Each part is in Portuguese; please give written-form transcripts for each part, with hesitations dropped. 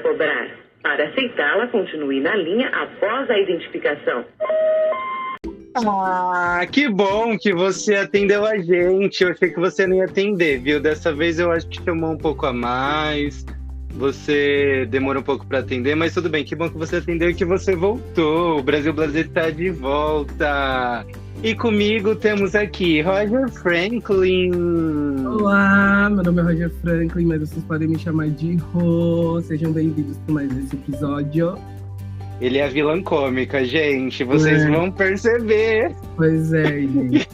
cobrar. Para aceitá-la, continue na linha após a identificação. Ah, que bom que você atendeu a gente. Eu achei que você não ia atender, viu? Dessa vez eu acho que chamou um pouco a mais. Você demorou um pouco para atender, mas tudo bem. Que bom que você atendeu e que você voltou. O Brasil está de volta. E comigo temos aqui Roger Franklin. Olá, meu nome é Roger Franklin, mas vocês podem me chamar de Rô. Sejam bem-vindos para mais esse episódio. Ele é a vilã cômica, gente. Vocês vão perceber. Pois é, gente.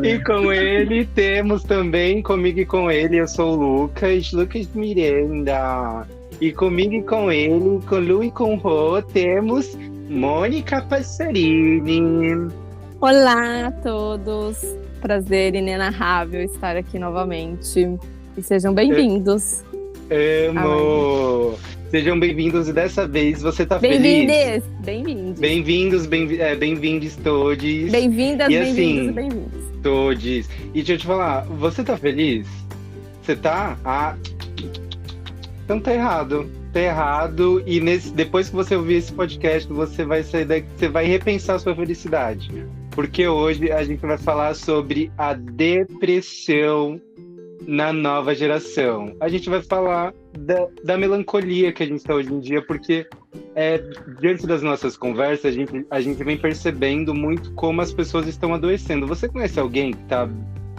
E com ele temos também, comigo e com ele, eu sou o Lucas Miranda. E comigo e com ele, com Lu e com Rô, temos Mônica Passarini. Olá a todos. Prazer inenarrável estar aqui novamente. E sejam bem-vindos. Amo! Sejam bem-vindos e dessa vez você tá feliz? Bem-vindos. Bem-vindos todos. Bem-vindas, e bem-vindos assim, e bem-vindos. Todos. E deixa eu te falar, você tá feliz? Você tá? Ah, então tá errado. Tá errado. E depois que você ouvir esse podcast, você vai sair daqui, você vai repensar a sua felicidade. Porque hoje a gente vai falar sobre a depressão na nova geração. A gente vai falar da melancolia que a gente está hoje em dia, porque diante das nossas conversas, a gente vem percebendo muito como as pessoas estão adoecendo. Você conhece alguém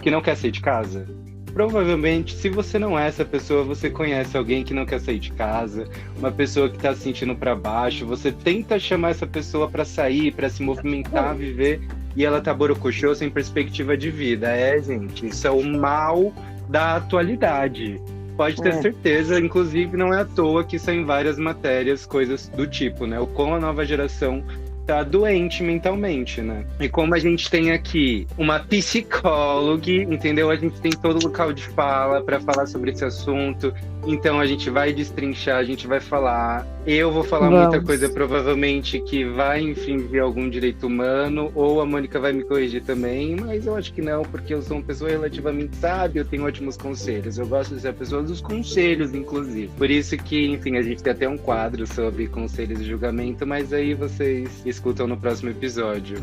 que não quer sair de casa? Provavelmente, se você não é essa pessoa, você conhece alguém que não quer sair de casa, uma pessoa que está se sentindo para baixo. Você tenta chamar essa pessoa para sair, para se movimentar, viver, e ela tá borocochô sem perspectiva de vida. Gente, isso é o mal da atualidade. Pode ter certeza, inclusive não é à toa que saem várias matérias, coisas do tipo, né? O como a nova geração tá doente mentalmente, né? E como a gente tem aqui uma psicóloga, entendeu? A gente tem todo o local de fala para falar sobre esse assunto. Então a gente vai destrinchar, a gente vai falar. Eu vou falar muita coisa, provavelmente, que vai infringir algum direito humano, ou a Mônica vai me corrigir também, mas eu acho que não, porque eu sou uma pessoa relativamente sábia, eu tenho ótimos conselhos. Eu gosto de ser a pessoa dos conselhos, inclusive. Por isso que, enfim, a gente tem até um quadro sobre conselhos e julgamento, mas aí vocês escutam no próximo episódio.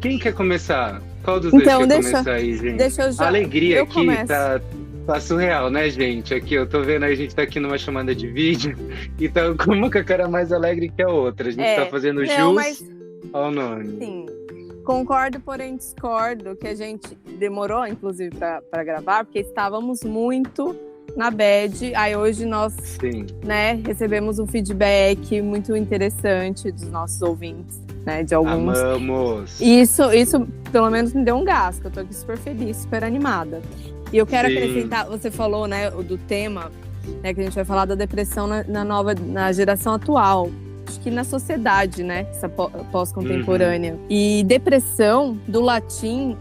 Quem quer começar? Qual dos dois quer começar aí, gente? Deixa eu já. A alegria eu aqui começo. Tá surreal, né, gente? Aqui, eu tô vendo aí, a gente tá aqui numa chamada de vídeo, então como que a cara mais alegre que a outra? A gente tá fazendo jus ao nome. Sim, concordo, porém discordo, que a gente demorou, inclusive, pra gravar, porque estávamos muito na bad. Aí hoje nós, recebemos um feedback muito interessante dos nossos ouvintes, né, de alguns. Amamos! Isso pelo menos me deu um gás, que eu tô aqui super feliz, super animada. E eu quero acrescentar, você falou, né, do tema, né, que a gente vai falar da depressão na geração atual. Acho que na sociedade, né, essa pós-contemporânea. E depressão, do latim,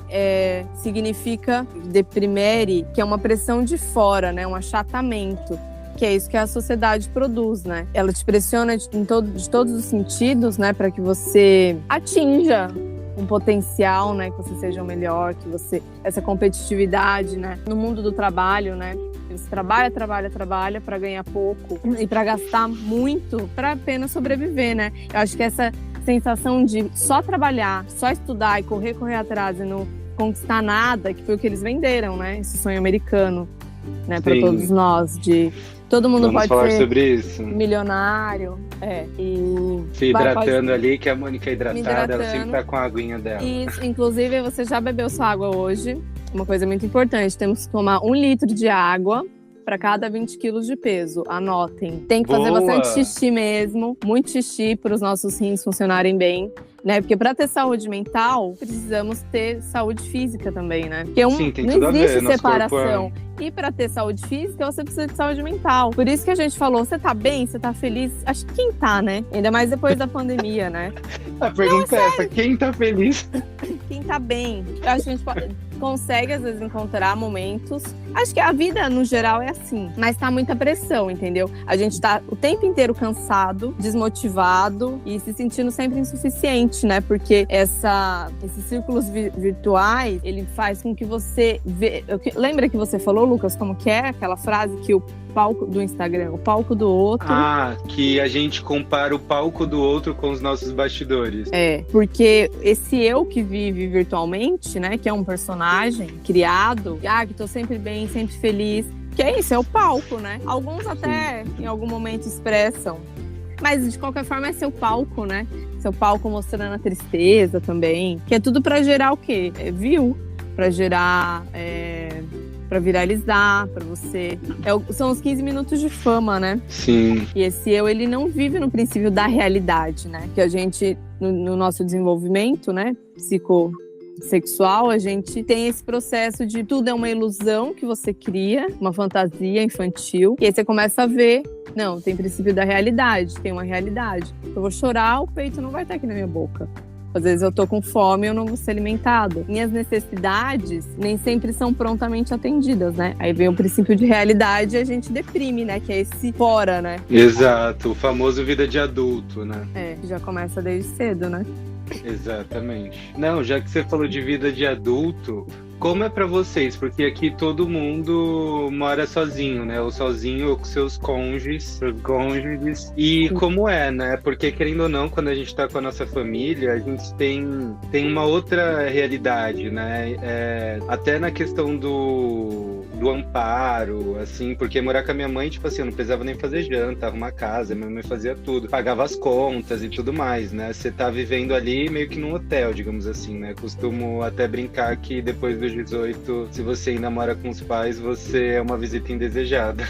significa deprimere, que é uma pressão de fora, né, um achatamento. Que é isso que a sociedade produz, né? Ela te pressiona de todos os sentidos, né, para que você atinja um potencial, né, que você seja o melhor, que você essa competitividade, né, no mundo do trabalho, né, você trabalha para ganhar pouco e para gastar muito para apenas sobreviver, né? Eu acho que essa sensação de só trabalhar, só estudar e correr atrás e não conquistar nada, que foi o que eles venderam, né? Esse sonho americano, né, para todos nós de todo mundo Vamos pode falar ser sobre isso. Milionário, e se hidratando ali, que a Mônica é hidratada, ela sempre tá com a aguinha dela. Isso, inclusive você já bebeu sua água hoje, uma coisa muito importante, temos que tomar 1 litro de água para cada 20 quilos de peso, anotem. Tem que fazer bastante xixi mesmo, muito xixi para os nossos rins funcionarem bem, né? Porque para ter saúde mental, precisamos ter saúde física também, né? Porque não existe separação. E para ter saúde física, você precisa de saúde mental. Por isso que a gente falou, você tá bem? Você tá feliz? Acho que quem tá, né? Ainda mais depois da pandemia, né? A pergunta é essa, quem tá feliz? Quem tá bem? Eu acho que a gente consegue, às vezes, encontrar momentos. Acho que a vida, no geral, é assim. Mas tá muita pressão, entendeu? A gente tá o tempo inteiro cansado, desmotivado e se sentindo sempre insuficiente, né? Porque esses círculos virtuais, ele faz com que você... Lembra que você falou, Lucas, como que é aquela frase que palco do Instagram, o palco do outro. Ah, que a gente compara o palco do outro com os nossos bastidores. Porque esse eu que vive virtualmente, né, que é um personagem criado, que tô sempre bem, sempre feliz, que é isso, é o palco, né? Alguns até em algum momento expressam, mas de qualquer forma é seu palco, né? Seu palco mostrando a tristeza também, que é tudo pra gerar o quê? View, pra gerar, pra viralizar, pra você... são os 15 minutos de fama, né? Sim. E esse eu, ele não vive no princípio da realidade, né? Que a gente, no nosso desenvolvimento, né, psicossexual, a gente tem esse processo de tudo é uma ilusão que você cria, uma fantasia infantil, e aí você começa a ver, não, tem princípio da realidade, tem uma realidade. Eu vou chorar, o peito não vai estar aqui na minha boca. Às vezes eu tô com fome e eu não vou ser alimentado. Minhas necessidades nem sempre são prontamente atendidas, né? Aí vem o princípio de realidade e a gente deprime, né? Que é esse fora, né? Exato, o famoso vida de adulto, né? Já começa desde cedo, né? Exatamente. Não, já que você falou de vida de adulto, como é pra vocês? Porque aqui todo mundo mora sozinho, né? Ou sozinho ou com seus cônjuges. E como é, né? Porque, querendo ou não, quando a gente tá com a nossa família, a gente tem uma outra realidade, né? Até na questão do amparo, assim, porque morar com a minha mãe, tipo assim, eu não precisava nem fazer janta, arrumar casa, minha mãe fazia tudo, pagava as contas e tudo mais, né? Você tá vivendo ali meio que num hotel, digamos assim, né? Costumo até brincar que depois dos 18, se você ainda mora com os pais, você é uma visita indesejada.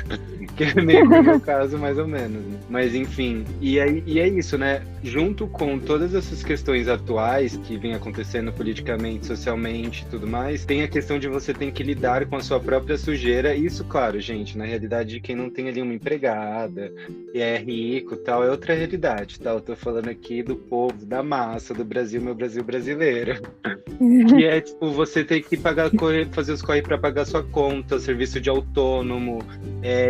Que é meio que o meu caso, mais ou menos, né? Mas enfim, e é isso, né? Junto com todas essas questões atuais que vem acontecendo politicamente, socialmente e tudo mais, tem a questão de você ter que lidar com a sua própria sujeira. Isso, claro, gente, na realidade de quem não tem ali uma empregada e é rico e tal, é outra realidade, tá? Eu tô falando aqui do povo, da massa, do Brasil, meu Brasil brasileiro. Que é, tipo, você ter que fazer os corre pra pagar sua conta, serviço de autônomo,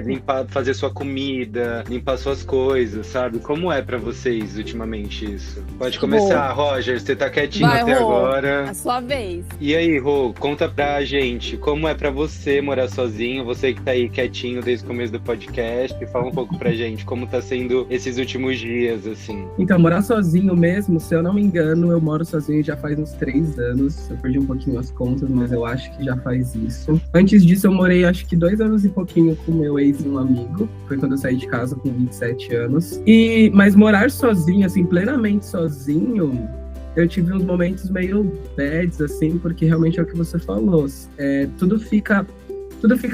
limpar, fazer sua comida, limpar suas coisas, sabe? Como é pra vocês ultimamente isso? Pode começar, Roger, você tá quietinho até agora. A sua vez. E aí, Rô, conta pra gente, como é pra você morar sozinho, você que tá aí quietinho desde o começo do podcast, fala um pouco pra gente, como tá sendo esses últimos dias, assim. Então, morar sozinho mesmo, se eu não me engano, eu moro sozinho já faz uns 3 anos, eu perdi um pouquinho as contas, mas eu acho que já faz isso. Antes disso, eu morei acho que 2 anos e pouquinho com meu ex e um amigo, foi quando eu saí de casa com 27 anos. Mas morar sozinho, assim, plenamente sozinho, eu tive uns momentos meio bads, assim, porque realmente é o que você falou. Tudo fica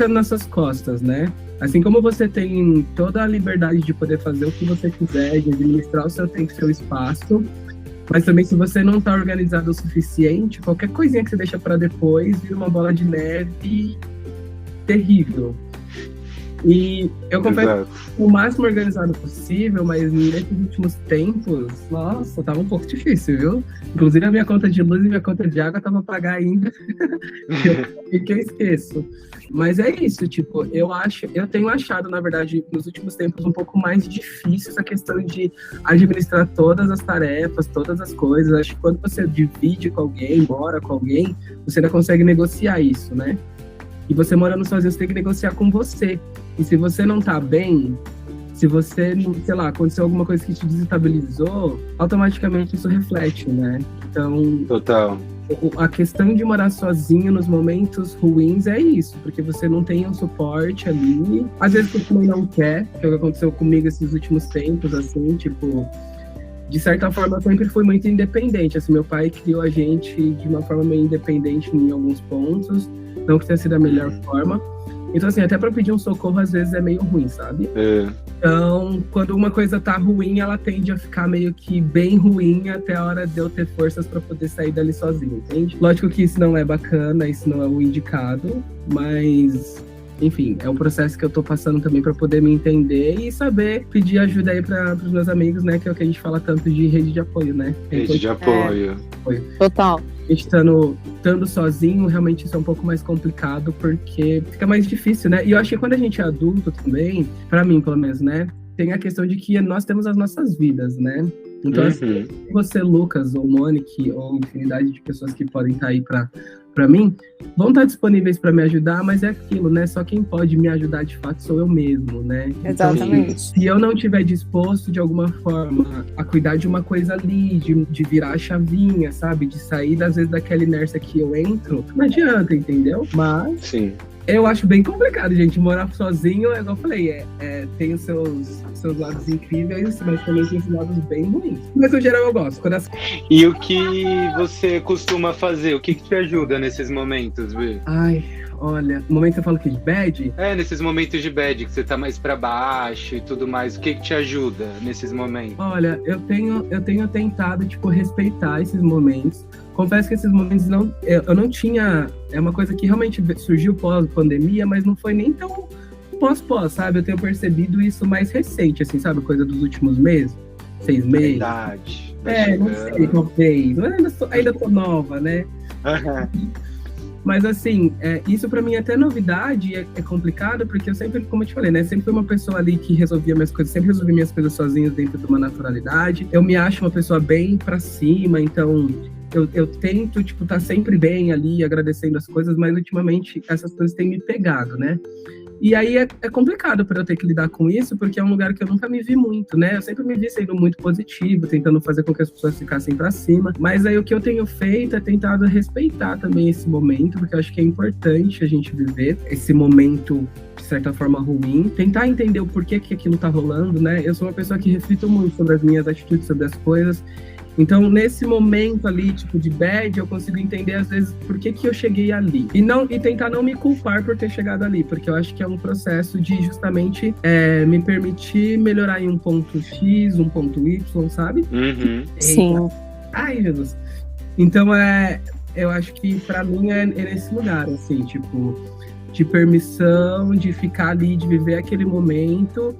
nas suas costas, né? Assim como você tem toda a liberdade de poder fazer o que você quiser, de administrar o seu tempo, seu espaço, mas também se você não tá organizado o suficiente, qualquer coisinha que você deixa para depois vira uma bola de neve terrível. E eu confesso o máximo organizado possível, mas nesses últimos tempos, nossa, tava um pouco difícil, viu? Inclusive a minha conta de luz e minha conta de água tava a pagar ainda. que eu esqueço. Mas é isso, tipo, eu tenho achado, na verdade, nos últimos tempos um pouco mais difícil essa questão de administrar todas as tarefas, todas as coisas. Acho que quando você divide com alguém, mora com alguém, você ainda consegue negociar isso, né? E você morando sozinho, você tem que negociar com você. E se você não tá bem, se você, sei lá, aconteceu alguma coisa que te desestabilizou, automaticamente isso reflete, né? Então... Total. A questão de morar sozinho nos momentos ruins é isso, porque você não tem um suporte ali. Às vezes você também não quer, que é o que aconteceu comigo esses últimos tempos, assim, tipo... De certa forma, eu sempre fui muito independente. Assim, meu pai criou a gente de uma forma meio independente em alguns pontos. Não que tenha sido a melhor forma. Então, assim, até pra pedir um socorro, às vezes é meio ruim, sabe? Então, quando uma coisa tá ruim, ela tende a ficar meio que bem ruim até a hora de eu ter forças pra poder sair dali sozinho, entende? Lógico que isso não é bacana, isso não é o indicado, mas... Enfim, é um processo que eu tô passando também pra poder me entender e saber pedir ajuda aí pros meus amigos, né? Que é o que a gente fala tanto de rede de apoio, né? Rede de apoio. Total. A gente estando sozinho, realmente isso é um pouco mais complicado, porque fica mais difícil, né? E eu acho que quando a gente é adulto também, pra mim, pelo menos, né? Tem a questão de que nós temos as nossas vidas, né? Então, assim, você, Lucas, ou Monique, ou infinidade de pessoas que podem estar aí pra pra mim, vão estar disponíveis para me ajudar, mas é aquilo, né? Só quem pode me ajudar de fato sou eu mesmo, né? Exatamente. Então, se eu não estiver disposto de alguma forma a cuidar de uma coisa ali, de virar a chavinha, sabe? De sair, às vezes, daquela inércia que eu entro, não adianta, entendeu? Mas Sim. eu acho bem complicado, gente. Morar sozinho, igual eu falei, tem os seus lados incríveis, mas também tem os lados bem ruins. Mas no geral eu gosto. E o que você costuma fazer? O que te ajuda nesses momentos, Bê? Ai, olha, no momento que eu falo que de bad? Nesses momentos de bad, que você tá mais pra baixo e tudo mais, o que te ajuda nesses momentos? Olha, eu tenho tentado, tipo, respeitar esses momentos. Confesso que esses momentos eu não tinha... É uma coisa que realmente surgiu pós-pandemia, mas não foi nem tão pós, sabe? Eu tenho percebido isso mais recente, assim, sabe? Coisa dos últimos meses, 6 meses. Verdade. Não sei, talvez. Ainda tô nova, né? Mas assim, isso pra mim é até novidade, é complicado, porque eu sempre, como eu te falei, né? Sempre fui uma pessoa ali que resolvia minhas coisas, sempre resolvi minhas coisas sozinho dentro de uma naturalidade. Eu me acho uma pessoa bem pra cima, então... Eu tento, tipo, tá sempre bem ali, agradecendo as coisas, mas ultimamente essas coisas têm me pegado, né? E aí é complicado para eu ter que lidar com isso, porque é um lugar que eu nunca me vi muito, né? Eu sempre me vi sendo muito positivo, tentando fazer com que as pessoas ficassem para cima. Mas aí o que eu tenho feito é tentado respeitar também esse momento, porque eu acho que é importante a gente viver esse momento de certa forma ruim, tentar entender o porquê que aquilo tá rolando, né? Eu sou uma pessoa que reflito muito sobre as minhas atitudes, sobre as coisas. Então, nesse momento ali, tipo, de bad, eu consigo entender, às vezes, por que eu cheguei ali. E tentar não me culpar por ter chegado ali, porque eu acho que é um processo de, justamente, me permitir melhorar em um ponto X, um ponto Y, sabe? Uhum. Sim. Ai, Jesus. Então, eu acho que, pra mim, é nesse lugar, assim, tipo, de permissão, de ficar ali, de viver aquele momento.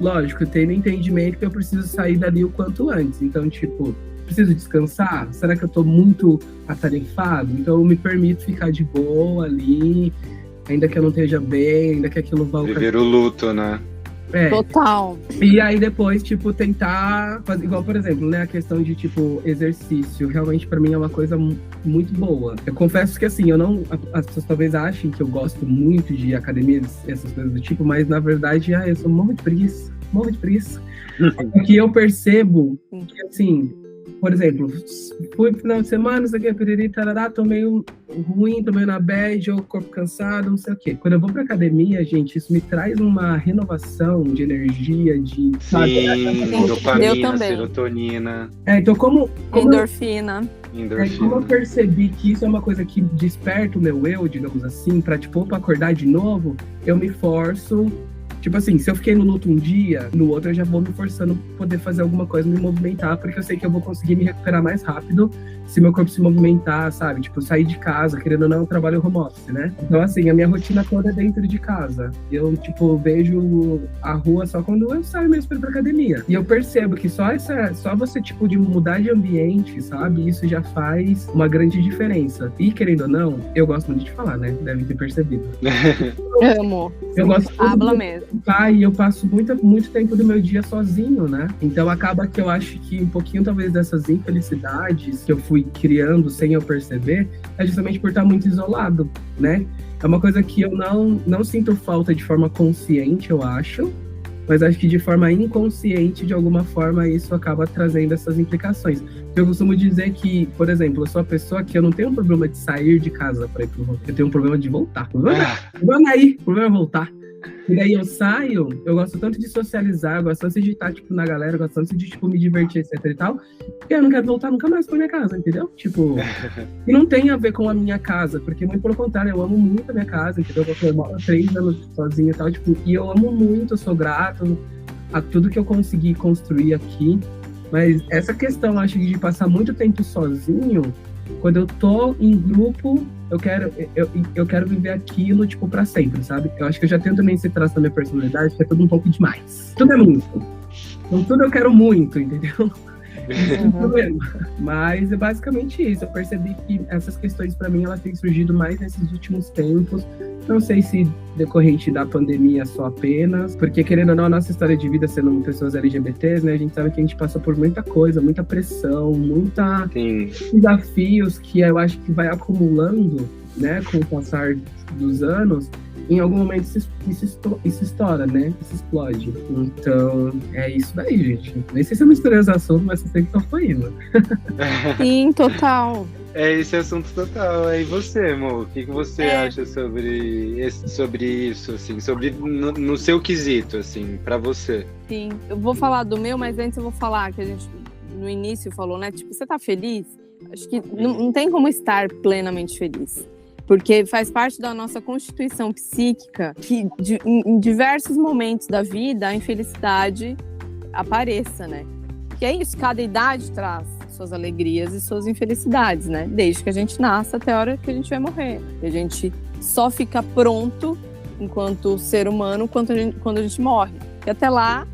Lógico, tendo entendimento que eu preciso sair dali o quanto antes. Então, tipo... Preciso descansar? Será que eu tô muito atarefado? Então eu me permito ficar de boa ali, ainda que eu não esteja bem, ainda que aquilo vá... Viver o luto, né? Total. E aí depois, tipo, tentar fazer, igual, por exemplo, né, a questão de, tipo, exercício, realmente pra mim é uma coisa muito boa. Eu confesso que, assim, as pessoas talvez achem que eu gosto muito de academias, essas coisas do tipo, mas na verdade, eu sou morro de preguiça. Porque eu percebo que, assim, por exemplo, fui no final de semana, isso aqui, piriri, tarará, tô meio ruim, tô meio na bad, ou corpo cansado, não sei o quê. Quando eu vou pra academia, gente, isso me traz uma renovação de energia, de... Sim, dopamina, serotonina. Então como endorfina. Como eu percebi que isso é uma coisa que desperta o meu eu, digamos assim, pra, tipo, pra acordar de novo, eu me forço... Tipo assim, se eu fiquei no luto um dia, no outro eu já vou me forçando a poder fazer alguma coisa, me movimentar, porque eu sei que eu vou conseguir me recuperar mais rápido se meu corpo se movimentar, sabe? Tipo, sair de casa, querendo ou não, eu trabalho home office, né? Então, assim, a minha rotina toda é dentro de casa. Eu, tipo, vejo a rua só quando eu saio mesmo pra ir pra academia. E eu percebo que só você, tipo, de mudar de ambiente, sabe? Isso já faz uma grande diferença. E, querendo ou não, eu gosto muito de falar, né? Devem ter percebido. Amo. Eu gosto Habla mesmo. E eu passo muito tempo do meu dia sozinho, né? Então acaba que eu acho que um pouquinho, talvez, dessas infelicidades que eu fui criando sem eu perceber, é justamente por estar muito isolado, né? É uma coisa que eu não sinto falta de forma consciente, eu acho, mas acho que de forma inconsciente, de alguma forma, isso acaba trazendo essas implicações. Eu costumo dizer que, por exemplo, eu sou a pessoa que eu não tenho um problema de sair de casa para ir pro rolê. Eu tenho um problema de voltar. O problema é voltar. E daí eu saio, eu gosto tanto de socializar, eu gosto tanto de estar, tipo, na galera, eu gosto tanto de, tipo, me divertir, etc e tal, que eu não quero voltar nunca mais pra minha casa, entendeu? Tipo, e não tem a ver com a minha casa, porque muito pelo contrário, eu amo muito a minha casa, entendeu? Eu moro há 3 anos sozinha e tal, tipo, e eu amo muito, eu sou grato a tudo que eu consegui construir aqui, mas essa questão, acho que de passar muito tempo sozinho, quando eu tô em grupo, eu quero viver aquilo, tipo, pra sempre, sabe? Eu acho que eu já tenho também esse traço da minha personalidade, que é tudo um pouco demais. Tudo é muito. Então, tudo eu quero muito, entendeu? Mas é basicamente isso. Eu percebi que essas questões, pra mim, elas têm surgido mais nesses últimos tempos, Não sei se decorrente da pandemia só apenas, porque querendo ou não, a nossa história de vida sendo pessoas LGBTs, né, a gente sabe que a gente passa por muita coisa, muita pressão, muita desafios que eu acho que vai acumulando, né, com o passar dos anos. Em algum momento isso estoura, né? Isso explode. Então, é isso daí, gente. Nem sei se eu misturei os assuntos, mas eu sei que foi indo. Sim, total. É esse assunto total. E você, Mo? O que você acha sobre isso, assim? Sobre no seu quesito, assim, pra você? Sim, eu vou falar do meu, mas antes eu vou falar que a gente no início falou, né? Tipo, você tá feliz? Acho que não tem como estar plenamente feliz. Porque faz parte da nossa constituição psíquica que em diversos momentos da vida a infelicidade apareça, né? Que é isso, cada idade traz suas alegrias e suas infelicidades, né? Desde que a gente nasce até a hora que a gente vai morrer. E a gente só fica pronto enquanto ser humano quando a gente morre. E até lá,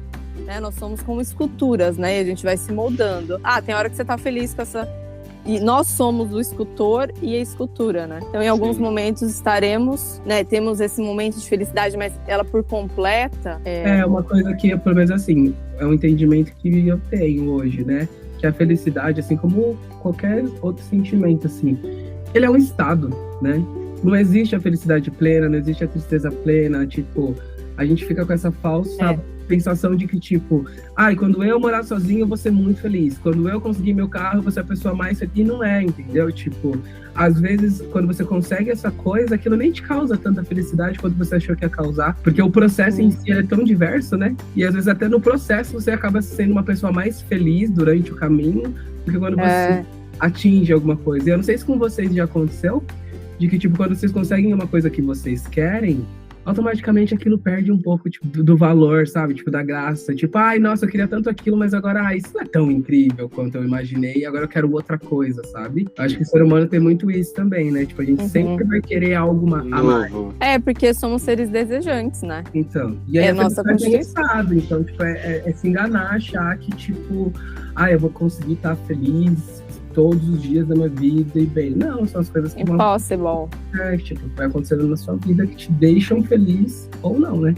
né, nós somos como esculturas, né? E a gente vai se moldando. Tem hora que você tá feliz com essa... E nós somos o escultor e a escultura, né? Então, em alguns momentos estaremos, né? Temos esse momento de felicidade, mas ela por completa... É uma coisa que, pelo menos assim, é um entendimento que eu tenho hoje, né? Que a felicidade, assim como qualquer outro sentimento, assim, ele é um estado, né? Não existe a felicidade plena, não existe a tristeza plena, tipo... A gente fica com essa falsa sensação de que, tipo, quando eu morar sozinho, eu vou ser muito feliz. Quando eu conseguir meu carro, eu vou ser a pessoa mais feliz. E não é, entendeu? Tipo, às vezes, quando você consegue essa coisa, aquilo nem te causa tanta felicidade quanto você achou que ia causar. Porque o processo em si é tão diverso, né? E às vezes até no processo você acaba sendo uma pessoa mais feliz durante o caminho do que quando você atinge alguma coisa. E eu não sei se com vocês já aconteceu, de que, tipo, quando vocês conseguem uma coisa que vocês querem, automaticamente aquilo perde um pouco, tipo, do valor, sabe? Tipo, da graça. Tipo, nossa, eu queria tanto aquilo, mas agora, isso não é tão incrível quanto eu imaginei, agora eu quero outra coisa, sabe? Acho que o ser humano tem muito isso também, né? Tipo, a gente sempre vai querer algo a mais. Porque somos seres desejantes, né? Então, e aí nossa constituição. Então, tipo, é se enganar, achar que, tipo, eu vou conseguir estar feliz todos os dias da minha vida e bem. Não, são as coisas que vão... tipo, vai acontecendo na sua vida que te deixam feliz ou não, né?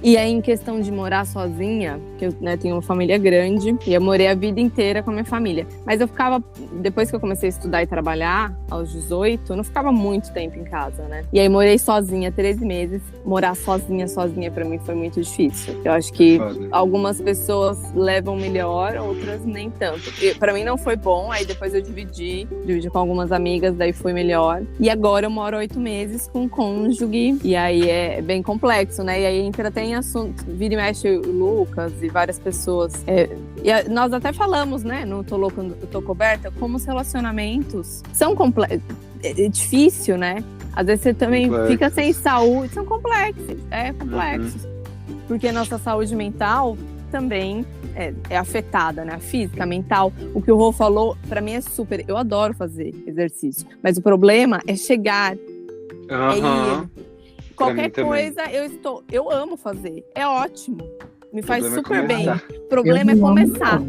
E aí, em questão de morar sozinha, que eu, né, tenho uma família grande e eu morei a vida inteira com a minha família. Mas eu ficava, depois que eu comecei a estudar e trabalhar, aos 18, eu não ficava muito tempo em casa, né? E aí morei sozinha 13 meses. Morar sozinha pra mim foi muito difícil. Eu acho que algumas pessoas levam melhor, outras nem tanto. Pra mim não foi bom, aí depois eu dividi com algumas amigas, daí foi melhor. E agora eu moro 8 meses com um cônjuge, e aí é bem complexo, né? E aí entra até em assunto, vira e mexe o Lucas e várias pessoas. E nós até falamos, né, no Tô Louca, Tô Coberta, como os relacionamentos são complexos. É difícil, né? Às vezes você também fica sem saúde. São complexos, complexos. Porque nossa saúde mental também é afetada, né? A física, a mental. O que o Rô falou, pra mim é super... Eu adoro fazer exercício. Mas o problema é chegar. Qualquer coisa eu amo fazer. É ótimo. Me faz super bem. O problema é começar.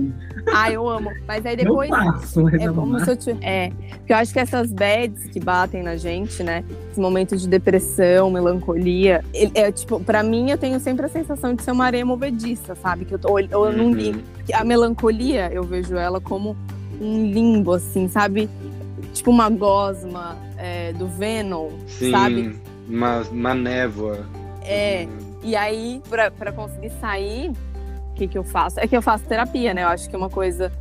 Eu amo. Mas aí depois... como se eu porque eu acho que essas bads que batem na gente, né? Esses momentos de depressão, melancolia. Tipo, pra mim, eu tenho sempre a sensação de ser uma areia movediça, sabe? Que eu tô num limbo. A melancolia, eu vejo ela como um limbo, assim, sabe? Tipo uma gosma do Venom, sabe? Uma névoa. E aí, pra conseguir sair, o que eu faço? É que eu faço terapia, né? Eu acho que é uma coisa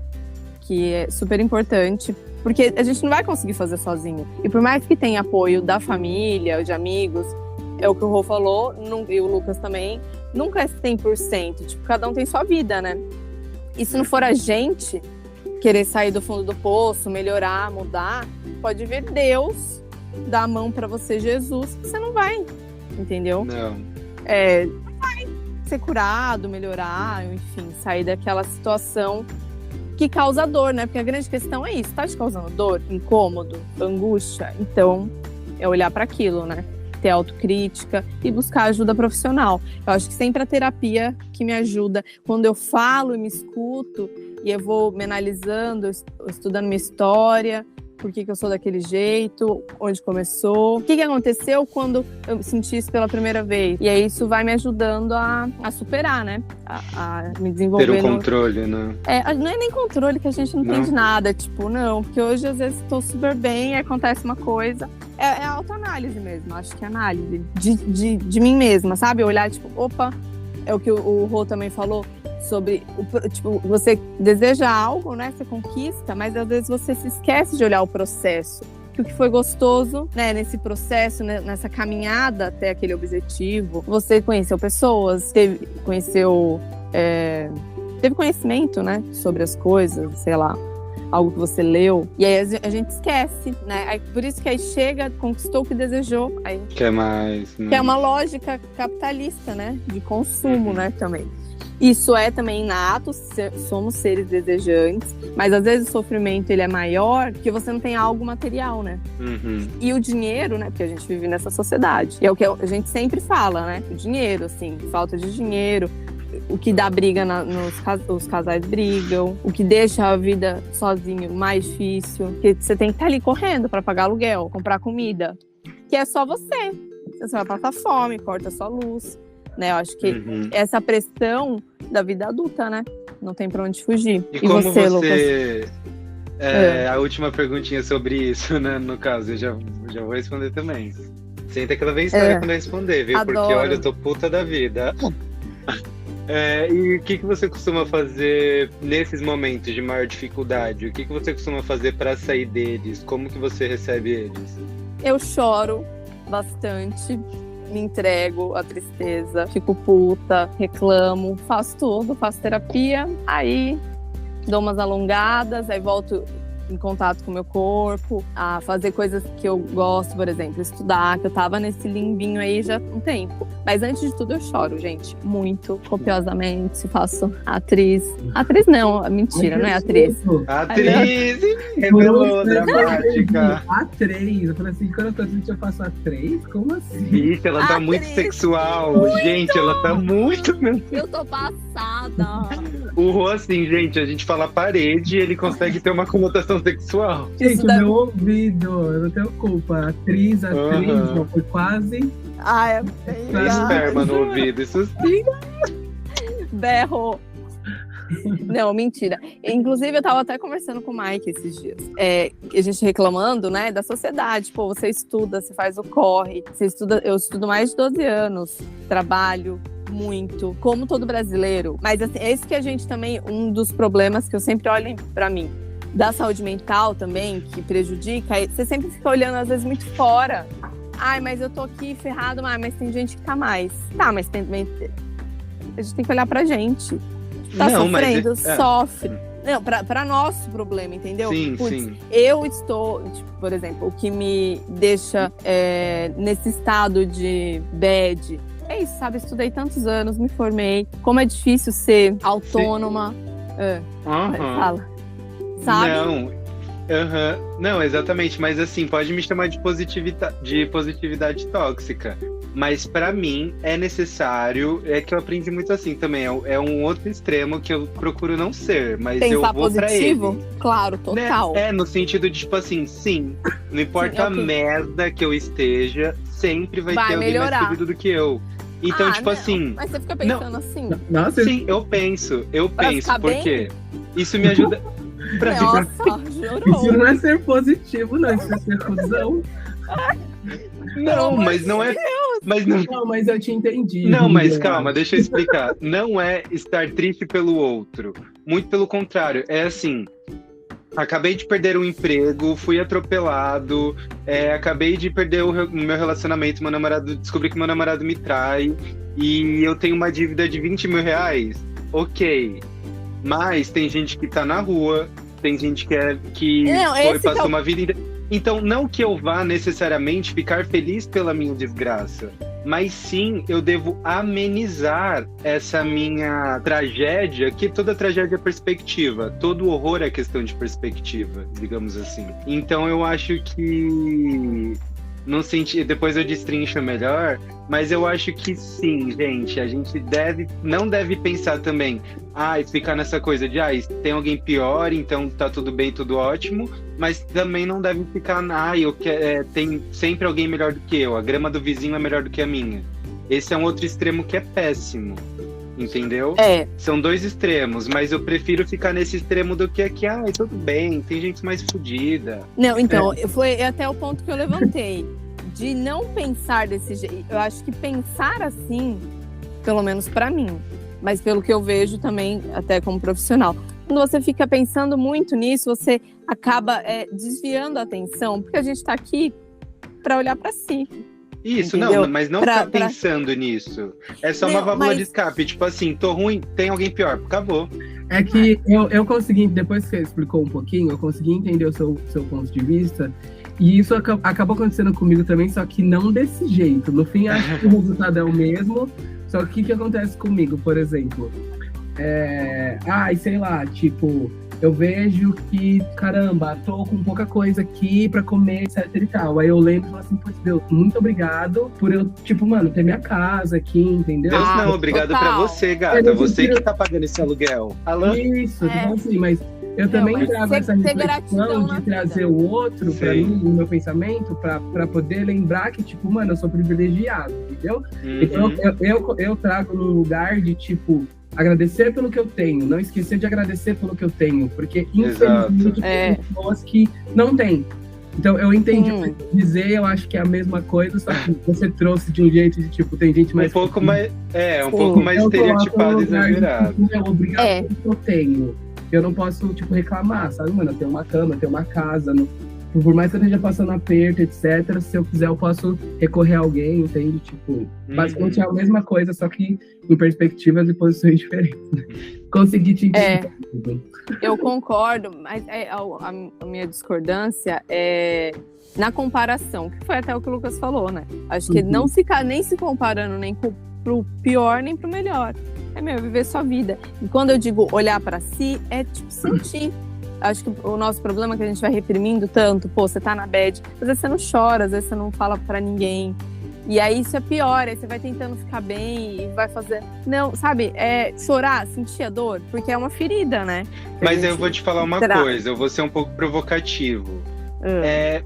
que é super importante, porque a gente não vai conseguir fazer sozinho. E por mais que tenha apoio da família, de amigos, é o que o Rô falou, e o Lucas também, nunca é 100%. Tipo, cada um tem sua vida, né? E se não for a gente querer sair do fundo do poço, melhorar, mudar, pode vir Deus dar a mão pra você, Jesus, que você não vai, entendeu? Não. Vai ser curado, melhorar, enfim, sair daquela situação que causa dor, né? Porque a grande questão é isso, tá te causando dor, incômodo, angústia? Então, é olhar para aquilo, né? Ter autocrítica e buscar ajuda profissional. Eu acho que sempre a terapia que me ajuda, quando eu falo e me escuto, e eu vou me analisando, estudando minha história, por que eu sou daquele jeito, onde começou, o que aconteceu quando eu senti isso pela primeira vez. E aí isso vai me ajudando a superar, né? A me desenvolver. Ter um controle, né? Não é nem controle, que a gente não entende nada. Tipo, não, porque hoje às vezes estou super bem e acontece uma coisa. É autoanálise mesmo, acho que é análise de mim mesma, sabe? Olhar, tipo, opa, é o que o Rô também falou, sobre, tipo, você deseja algo, né? Você conquista, mas às vezes você se esquece de olhar o processo. Que o que foi gostoso, né, nesse processo, né, nessa caminhada até aquele objetivo, você conheceu pessoas, teve conhecimento, né, sobre as coisas, sei lá, algo que você leu, e aí a gente esquece, né? Aí, por isso que aí chega, conquistou o que desejou, aí quer mais, né? Que é uma lógica capitalista, né, de consumo, né, também. Isso é também inato, somos seres desejantes, mas às vezes o sofrimento ele é maior porque você não tem algo material, né? E o dinheiro, né, porque a gente vive nessa sociedade, e é o que a gente sempre fala, né? O dinheiro, assim, falta de dinheiro, o que dá briga os casais brigam, o que deixa a vida sozinho mais difícil, porque você tem que estar ali correndo para pagar aluguel, comprar comida, que é só você. Você vai passar fome, corta a sua luz, né? Eu acho que essa pressão da vida adulta, né? Não tem pra onde fugir. E como você Lucas? A última perguntinha sobre isso, né? No caso, eu já vou responder também. Senta que ela vem história quando eu responder, viu? Adoro. Porque, olha, eu tô puta da vida. E o que você costuma fazer nesses momentos de maior dificuldade? O que você costuma fazer para sair deles? Como que você recebe eles? Eu choro bastante, me entrego à tristeza, fico puta, reclamo, faço tudo, faço terapia, aí dou umas alongadas, aí volto em contato com o meu corpo, a fazer coisas que eu gosto, por exemplo, estudar, que eu tava nesse limbinho aí já há um tempo. Mas antes de tudo eu choro, gente, muito, copiosamente, faço atriz. Atriz não, mentira, não é atriz. Atriz! Revelou, dramática. A3, eu falei assim, quando eu tô triste eu faço A3? Como assim? Ixi, ela tá muito sexual, gente, ela tá muito... Eu tô passada. O Rô, assim, gente, a gente fala parede e ele consegue ter uma conotação sexual. Gente, o meu ouvido, eu não tenho culpa. Atriz, não, foi quase... É esperma no ouvido, isso sim. Berro. Não, mentira. Inclusive, eu tava até conversando com o Mike esses dias. A gente reclamando, né, da sociedade. Pô, você estuda, você faz o corre, você estuda. Eu estudo mais de 12 anos, trabalho muito, como todo brasileiro. Mas assim, é isso que a gente também, um dos problemas que eu sempre olho pra mim, da saúde mental também, que prejudica, você sempre fica olhando, às vezes, muito fora. Ai, mas eu tô aqui ferrado, mas tem gente que tá mais. Tá, mas também a gente tem que olhar pra gente. Tá sofrendo? Sofre. Não, pra nosso problema, entendeu? Sim, sim. Eu estou, tipo, por exemplo, o que me deixa nesse estado de bad, é isso, sabe? Estudei tantos anos, me formei. Como é difícil ser autônoma. Fala. Sabe? Não, exatamente, mas assim, pode me chamar de positividade tóxica, mas pra mim é necessário, que eu aprendi muito assim também, é um outro extremo que eu procuro não ser, mas pensar eu vou positivo? Pra ele. Claro, total. No sentido de, tipo assim, sim, não importa a merda que eu esteja, sempre vai ter alguém melhorar. mais fodido do que eu. Então, tipo assim... Mas você fica pensando assim? Nossa, sim, eu penso, porque isso me ajuda... Nossa, jurou. Isso não é ser positivo, não. Isso é ser cuzão. Não, mas não é... Não, mas eu te entendi. Não, mas calma, deixa eu explicar. Não é estar triste pelo outro. Muito pelo contrário. É assim... Acabei de perder um emprego, fui atropelado, acabei de perder o meu relacionamento, descobri que meu namorado me trai e eu tenho uma dívida de 20 mil reais. Ok. Mas tem gente que tá na rua, tem gente que passou uma vida inteira. Então, não que eu vá necessariamente ficar feliz pela minha desgraça, mas sim eu devo amenizar essa minha tragédia, que toda tragédia é perspectiva, todo horror é questão de perspectiva, digamos assim. Então eu acho que Não senti, depois eu destrincho melhor, mas eu acho que sim, gente. A gente não deve pensar também, ficar nessa coisa de, tem alguém pior, então tá tudo bem, tudo ótimo, mas também não deve ficar, tem sempre alguém melhor do que eu, a grama do vizinho é melhor do que a minha. Esse é um outro extremo que é péssimo. Entendeu? São dois extremos, mas eu prefiro ficar nesse extremo do que aqui, tudo bem, tem gente mais fodida. Não, então, foi até o ponto que eu levantei. De não pensar desse jeito. Eu acho que pensar assim, pelo menos pra mim, mas pelo que eu vejo também, até como profissional, quando você fica pensando muito nisso, você acaba desviando a atenção, porque a gente tá aqui pra olhar pra si. Isso, entendeu? Não, mas não ficar pensando nisso. É só uma válvula de escape. Tipo assim, tô ruim, tem alguém pior. Acabou. É que eu consegui, depois que você explicou um pouquinho, eu consegui entender o seu ponto de vista. E isso acabou acontecendo comigo também, só que não desse jeito. No fim, acho que o resultado é o mesmo. Só que o que acontece comigo, por exemplo? Sei lá, tipo... Eu vejo que, caramba, tô com pouca coisa aqui pra comer, etc e tal. Aí eu lembro e falo assim, putz, Deus, muito obrigado por eu, tipo, mano, ter minha casa aqui, entendeu? Deus não, obrigado pra você, gata. Você que tá pagando esse aluguel. Alô? Isso, tipo assim, mas eu também trago essa reflexão de trazer o outro pra mim, no meu pensamento, pra poder lembrar que, tipo, mano, eu sou privilegiado, entendeu? Então eu trago num lugar de, tipo, agradecer pelo que eu tenho, não esquecer de agradecer pelo que eu tenho, porque infelizmente tem pessoas que não têm. Então eu entendi o que dizer, eu acho que é a mesma coisa, só que você trouxe de um jeito de tipo, tem gente mais... Um pouco mais estereotipado e exagerado. Obrigado pelo que eu tenho. Eu não posso, tipo, reclamar, sabe, mano? Eu tenho uma cama, eu tenho uma casa, por mais que eu esteja passando aperto, etc., se eu quiser, eu posso recorrer a alguém, entende? Tipo, basicamente é a mesma coisa, só que em perspectivas e posições diferentes. Consegui te entender. Eu concordo, mas a minha discordância é na comparação, que foi até o que o Lucas falou, né? Acho que não ficar nem se comparando nem pro pior, nem pro melhor. Viver sua vida. E quando eu digo olhar pra si, é tipo sentir. Acho que o nosso problema é que a gente vai reprimindo tanto. Pô, você tá na bad, às vezes você não chora, às vezes você não fala pra ninguém. E aí isso é pior, aí você vai tentando ficar bem e vai fazer... Não, sabe, chorar, sentir a dor, porque é uma ferida, né? Mas eu vou te falar uma coisa, eu vou ser um pouco provocativo.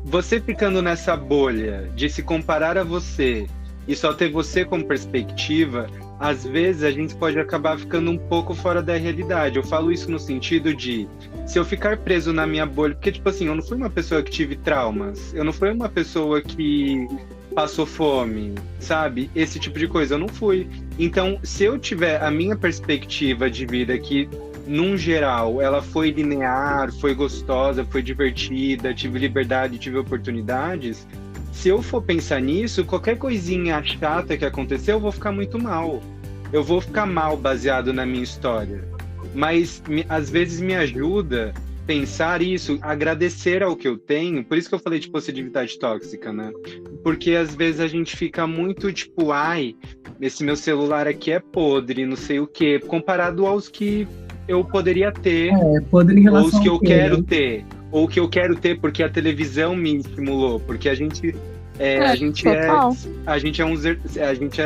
Você ficando nessa bolha de se comparar a você e só ter você como perspectiva, às vezes a gente pode acabar ficando um pouco fora da realidade. Eu falo isso no sentido de, se eu ficar preso na minha bolha, porque tipo assim, eu não fui uma pessoa que tive traumas, eu não fui uma pessoa que passou fome, sabe? Esse tipo de coisa, eu não fui. Então, se eu tiver a minha perspectiva de vida que, num geral, ela foi linear, foi gostosa, foi divertida, tive liberdade, tive oportunidades, se eu for pensar nisso, qualquer coisinha chata que aconteceu, eu vou ficar muito mal. Eu vou ficar mal baseado na minha história. Mas, às vezes, me ajuda pensar isso, agradecer ao que eu tenho. Por isso que eu falei de positividade tóxica, né? Porque, às vezes, a gente fica muito, tipo, esse meu celular aqui é podre, não sei o quê, comparado aos que eu poderia ter, podre em relação ou os que eu quero né? ter. Ou que eu quero ter porque a televisão me estimulou, porque a gente é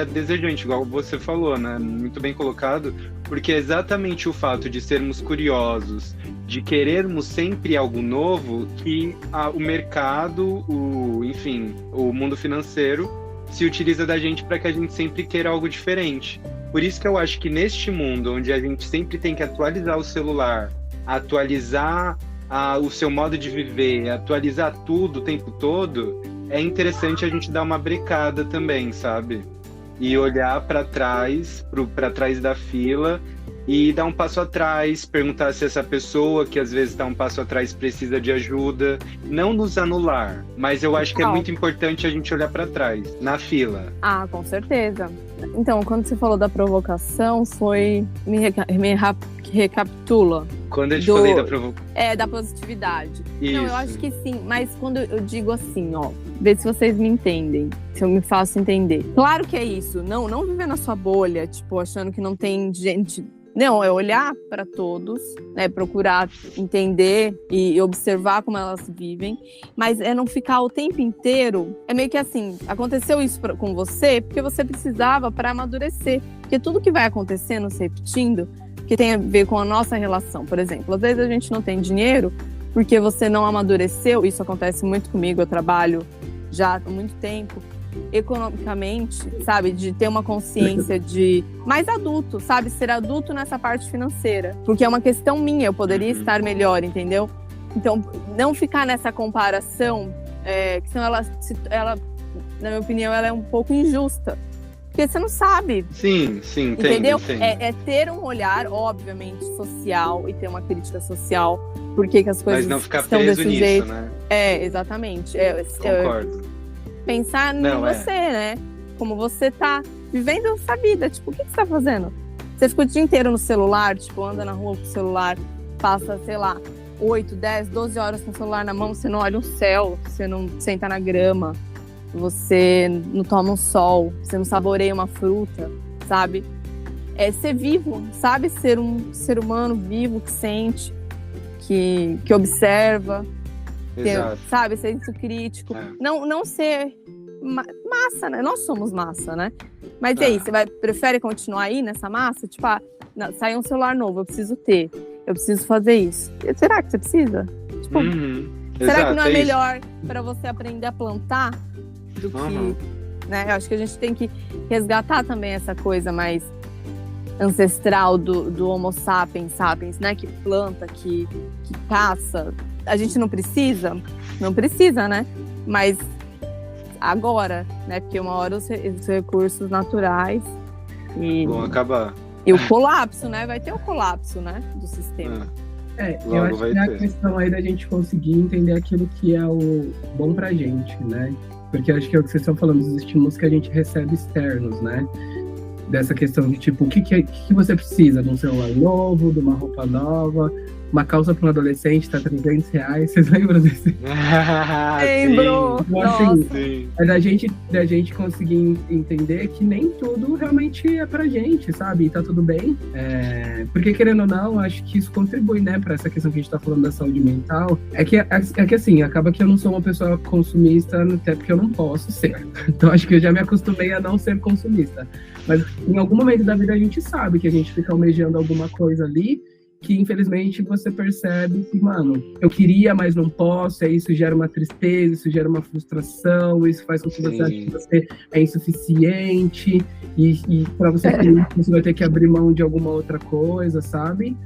desejante, igual você falou, né? Muito bem colocado, porque é exatamente o fato de sermos curiosos, de querermos sempre algo novo, que o mercado, o mundo financeiro se utiliza da gente para que a gente sempre queira algo diferente. Por isso que eu acho que neste mundo, onde a gente sempre tem que atualizar o celular, atualizar o seu modo de viver, atualizar tudo o tempo todo, é interessante a gente dar uma brecada também, sabe? E olhar para trás da fila e dar um passo atrás, perguntar se essa pessoa que às vezes está um passo atrás precisa de ajuda, não nos anular, mas eu acho que é muito importante a gente olhar para trás, na fila. Com certeza. Então, quando você falou da provocação, me recapitula. Quando eu te falei da provocação. Da positividade. Isso. Não, eu acho que sim, mas quando eu digo assim, vê se vocês me entendem, se eu me faço entender. Claro que é isso, não viver na sua bolha, tipo, achando que não tem gente Não, é olhar para todos, né, procurar entender e observar como elas vivem, mas é não ficar o tempo inteiro. É meio que assim, aconteceu isso com você porque você precisava para amadurecer. Porque tudo que vai acontecendo, se repetindo, que tem a ver com a nossa relação. Por exemplo, às vezes a gente não tem dinheiro porque você não amadureceu. Isso acontece muito comigo, eu trabalho já há muito tempo. Economicamente, sabe, de ter uma consciência de mais adulto, sabe, ser adulto nessa parte financeira, porque é uma questão minha, eu poderia estar melhor, entendeu? Então, não ficar nessa comparação, que senão ela, na minha opinião, ela é um pouco injusta, porque você não sabe. Sim, entendeu? Entendo. É ter um olhar, obviamente, social e ter uma crítica social, porque que as coisas mas não ficar estão preso desse nisso, jeito. né? Exatamente. Concordo. Pensar em você, né? Como você tá vivendo essa vida. Tipo, o que você tá fazendo? Você fica o dia inteiro no celular, tipo, anda na rua com o celular, passa, sei lá, 8, 10, 12 horas com o celular na mão, você não olha o céu, você não senta na grama, você não toma um sol, você não saboreia uma fruta, sabe? É ser vivo, sabe? Ser um ser humano vivo que sente, que observa. Ter, sabe, senso crítico. Não ser massa, né? Nós somos massa, né? Mas e aí, você prefere continuar aí nessa massa? Tipo, saiu um celular novo, eu preciso ter. Eu preciso fazer isso. Será que você precisa? Tipo, será que não é melhor para você aprender a plantar do que... Né? Eu acho que a gente tem que resgatar também essa coisa mais ancestral do Homo sapiens, né? Que planta, que caça. A gente não precisa, né? Mas agora, né? Porque uma hora os recursos naturais vão acabar. E o colapso, né? Vai ter o colapso, né? Do sistema. Eu acho que é a questão aí da gente conseguir entender aquilo que é o bom pra gente, né? Porque acho que é o que vocês estão falando, dos estímulos que a gente recebe externos, né? Dessa questão de tipo, o que você precisa? De um celular novo, de uma roupa nova, uma calça para um adolescente tá R$300, vocês lembram desse? Lembrou! Então, assim, é da gente conseguir entender que nem tudo realmente é pra gente, sabe? E tá tudo bem. Porque, querendo ou não, acho que isso contribui, né, pra essa questão que a gente tá falando da saúde mental. É que assim, acaba que eu não sou uma pessoa consumista, até porque eu não posso ser. Então, acho que eu já me acostumei a não ser consumista. Mas, em algum momento da vida, a gente sabe que a gente fica almejando alguma coisa ali, que infelizmente você percebe que, mano, eu queria, mas não posso, e isso gera uma tristeza, isso gera uma frustração, isso faz com que você ache que você é insuficiente, e pra você ter isso, você vai ter que abrir mão de alguma outra coisa, sabe?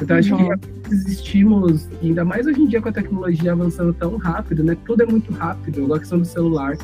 Então acho que esses estímulos, ainda mais hoje em dia com a tecnologia avançando tão rápido, né? Tudo é muito rápido, igual a questão do celular.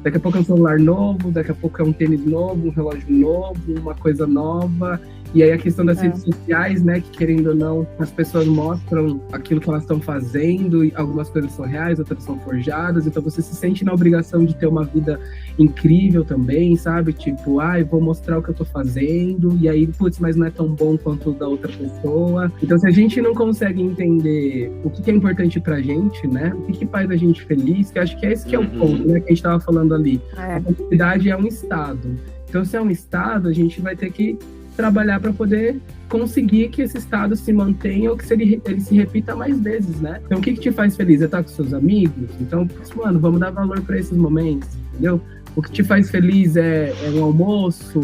Daqui a pouco é um celular novo, daqui a pouco é um tênis novo, um relógio novo, uma coisa nova. E aí a questão das redes sociais, né, que querendo ou não, as pessoas mostram aquilo que elas estão fazendo, e algumas coisas são reais, outras são forjadas, então você se sente na obrigação de ter uma vida incrível também, sabe? Tipo, eu vou mostrar o que eu tô fazendo, e aí, putz, mas não é tão bom quanto o da outra pessoa. Então se a gente não consegue entender o que é importante pra gente, né, o que faz a gente feliz, que acho que é esse que é o ponto, né, que a gente tava falando ali. A felicidade é um estado. Então se é um estado, a gente vai ter que trabalhar para poder conseguir que esse estado se mantenha ou que ele se repita mais vezes, né? Então, o que te faz feliz? É estar com seus amigos? Então, mano, vamos dar valor para esses momentos, entendeu? O que te faz feliz é um almoço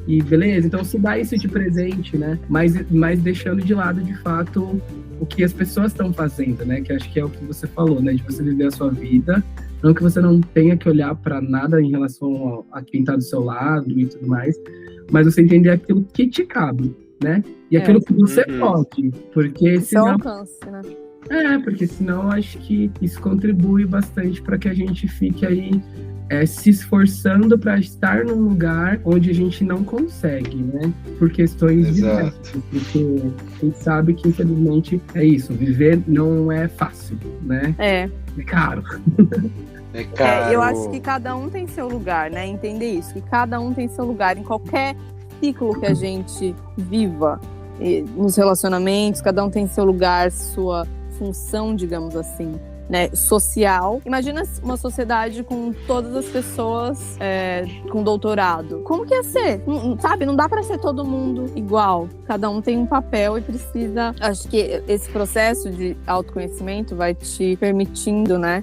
e beleza? Então, se dá isso de presente, né? Mas deixando de lado, de fato, o que as pessoas estão fazendo, né? Que acho que é o que você falou, né? De você viver a sua vida. Não que você não tenha que olhar para nada em relação a quem está do seu lado e tudo mais, mas você entender aquilo que te cabe, né? E aquilo que você pode, porque senão... alcance, né? Porque senão eu acho que isso contribui bastante para que a gente fique aí se esforçando para estar num lugar onde a gente não consegue, né? Por questões diversas, porque a gente sabe que, infelizmente, é isso, viver não é fácil, né? É caro. É caro. Eu acho que cada um tem seu lugar, né? Entender isso, que cada um tem seu lugar em qualquer ciclo que a gente viva, nos relacionamentos, cada um tem seu lugar, sua função, digamos assim, né, social. Imagina uma sociedade com todas as pessoas com doutorado. Como que ia ser? Sabe, não dá pra ser todo mundo igual. Cada um tem um papel e precisa... Acho que esse processo de autoconhecimento vai te permitindo, né,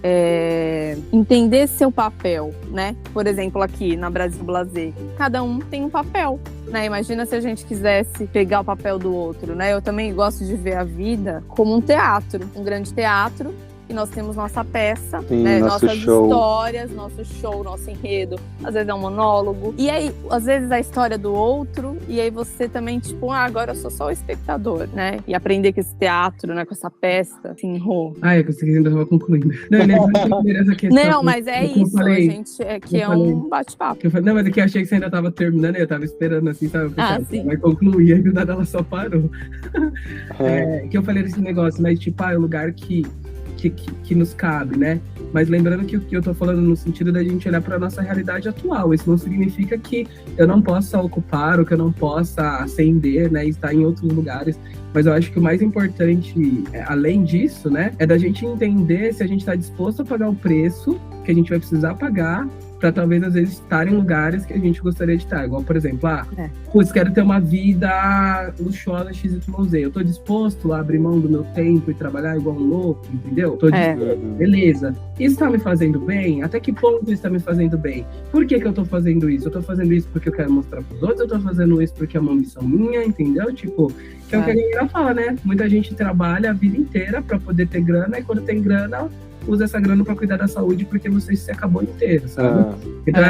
entender seu papel, né? Por exemplo, aqui na Brasil Blazer, cada um tem um papel. Né, imagina se a gente quisesse pegar o papel do outro, né? Eu também gosto de ver a vida como um teatro, um grande teatro, e nós temos nossa peça, sim, né? Nossas show. Histórias, nosso show, nosso enredo. Às vezes é um monólogo. E aí, às vezes, a história do outro. E aí você também, tipo, agora eu sou só o espectador, né? E aprender com esse teatro, né? Com essa peça, assim, eu consegui, ainda tava concluindo. Não, mas é isso, falei, a gente um bate-papo. Não, mas é que eu achei que você ainda tava terminando, eu tava esperando, assim, sabe? Sim. Vai concluir, aí do nada ela só parou. Que eu falei desse negócio, mas tipo, é um lugar que nos cabe, né? Mas lembrando que o que eu tô falando no sentido da gente olhar para a nossa realidade atual. Isso não significa que eu não possa ocupar ou que eu não possa ascender, né? Estar em outros lugares. Mas eu acho que o mais importante, além disso, né? É da gente entender se a gente está disposto a pagar o preço que a gente vai precisar pagar para talvez, às vezes, estar em lugares que a gente gostaria de estar. Igual, por exemplo, quero ter uma vida luxuosa XYZ. Eu tô disposto a abrir mão do meu tempo e trabalhar igual um louco, entendeu? Tô disposto. Beleza. Isso tá me fazendo bem? Até que ponto isso tá me fazendo bem? Por que eu tô fazendo isso? Eu tô fazendo isso porque eu quero mostrar pros outros? Eu tô fazendo isso porque é uma missão minha, entendeu? Tipo, que é o que a galera fala, né? Muita gente trabalha a vida inteira pra poder ter grana, e quando tem grana, usa essa grana para cuidar da saúde porque você se acabou inteiro, sabe? Então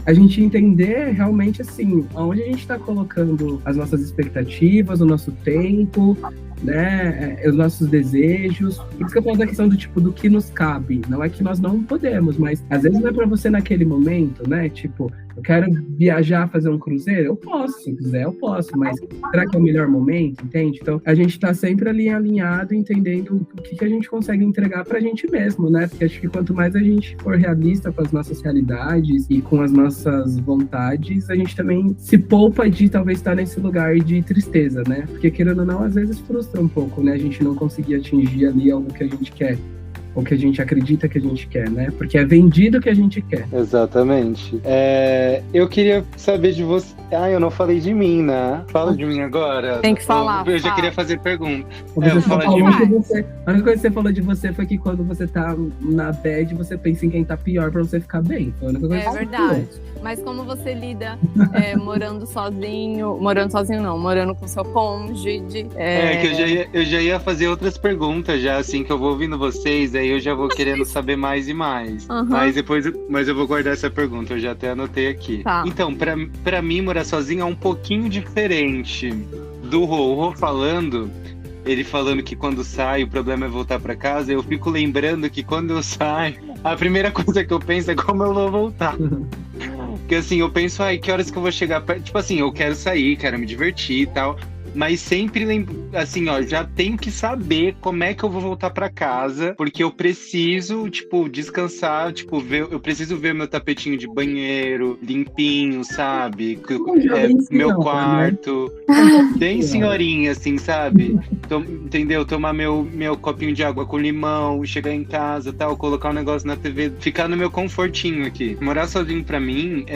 a gente entender realmente assim, aonde a gente está colocando as nossas expectativas, o nosso tempo, né, os nossos desejos. Por isso que eu falo da questão do tipo, do que nos cabe. Não é que nós não podemos, mas às vezes não é para você naquele momento, né? Tipo, eu quero viajar, fazer um cruzeiro? Eu posso, se quiser eu posso, mas será que é o melhor momento, entende? Então, a gente tá sempre ali alinhado, entendendo o que a gente consegue entregar pra gente mesmo, né? Porque acho que quanto mais a gente for realista com as nossas realidades e com as nossas vontades, a gente também se poupa de talvez estar nesse lugar de tristeza, né? Porque querendo ou não, às vezes frustra um pouco, né? A gente não conseguir atingir ali algo que a gente quer. O que a gente acredita que a gente quer, né? Porque é vendido o que a gente quer. Exatamente. Eu queria saber de você... eu não falei de mim, né? Fala de mim agora. Tem que falar. Eu já queria fazer pergunta. A única coisa que você falou de você foi que quando você tá na bad, você pensa em quem tá pior pra você ficar bem. Foi a única coisa que você verdade. Mas como você lida morando sozinho não, morando com seu cônjuge. Que eu já ia fazer outras perguntas já, assim, que eu vou ouvindo vocês, aí eu já vou querendo saber mais e mais. Mas eu vou guardar essa pergunta, eu já até anotei aqui. Tá. Então, pra mim, morar sozinho é um pouquinho diferente do Rô falando. Ele falando que quando sai o problema é voltar pra casa, eu fico lembrando que quando eu saio, a primeira coisa que eu penso é como eu vou voltar. Porque assim, eu penso, que horas que eu vou chegar perto? Tipo assim, eu quero sair, quero me divertir e tal. Mas sempre lembro, assim, já tenho que saber como é que eu vou voltar pra casa, porque eu preciso, tipo, descansar, tipo, eu preciso ver meu tapetinho de banheiro limpinho, sabe? Meu quarto. Bem senhorinha, assim, sabe? Entendeu? Tomar meu copinho de água com limão, chegar em casa, tal, colocar um negócio na TV, ficar no meu confortinho aqui. Morar sozinho pra mim,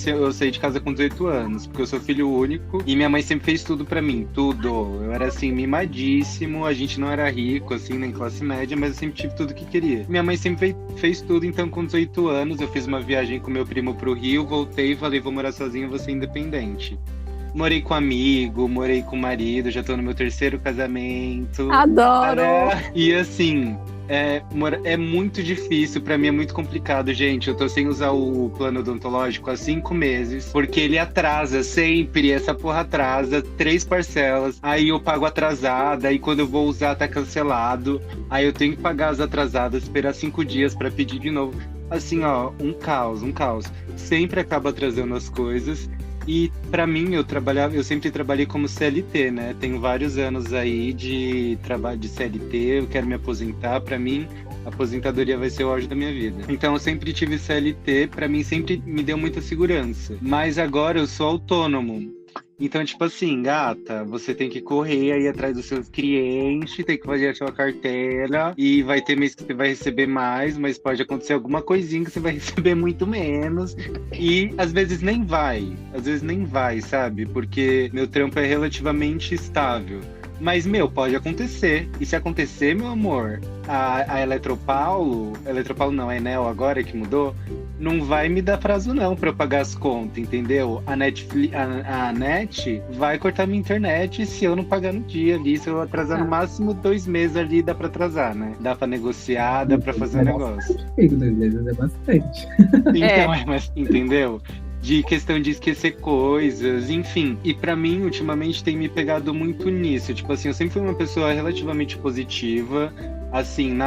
eu saí de casa com 18 anos, porque eu sou filho único e minha mãe sempre fez tudo pra mim. Tudo. Eu era assim, mimadíssimo, a gente não era rico, assim, nem classe média, mas eu sempre tive tudo que queria. Minha mãe sempre fez tudo, então com 18 anos eu fiz uma viagem com meu primo pro Rio, voltei e falei, vou morar sozinho, vou ser independente. Morei com amigo, morei com marido, já tô no meu 3º casamento. Adoro! E assim, é muito difícil, pra mim é muito complicado, gente. Eu tô sem usar o plano odontológico há 5 meses, porque ele atrasa sempre, essa porra atrasa 3 parcelas, aí eu pago atrasada, aí quando eu vou usar tá cancelado, aí eu tenho que pagar as atrasadas, esperar 5 dias pra pedir de novo. Assim, um caos. Sempre acaba atrasando as coisas. E pra mim, eu sempre trabalhei como CLT, né? Tenho vários anos aí de trabalho de CLT, eu quero me aposentar. Pra mim, a aposentadoria vai ser o auge da minha vida. Então eu sempre tive CLT, pra mim sempre me deu muita segurança. Mas agora eu sou autônomo. Então, tipo assim, gata, você tem que correr aí atrás dos seus clientes, tem que fazer a sua carteira, e vai ter mês que você vai receber mais, mas pode acontecer alguma coisinha que você vai receber muito menos. E às vezes nem vai, sabe? Porque meu trampo é relativamente estável. Mas, pode acontecer. E se acontecer, meu amor, a Eletropaulo não, a Enel agora que mudou, não vai me dar prazo não pra eu pagar as contas, entendeu? A Net vai cortar minha internet se eu não pagar no dia ali, se eu atrasar no máximo 2 meses ali, dá pra atrasar, né? Dá pra negociar, dá pra fazer um negócio. 2 meses é bastante. Então, mas, entendeu? De questão de esquecer coisas, enfim. E pra mim, ultimamente, tem me pegado muito nisso. Tipo assim, eu sempre fui uma pessoa relativamente positiva. Assim,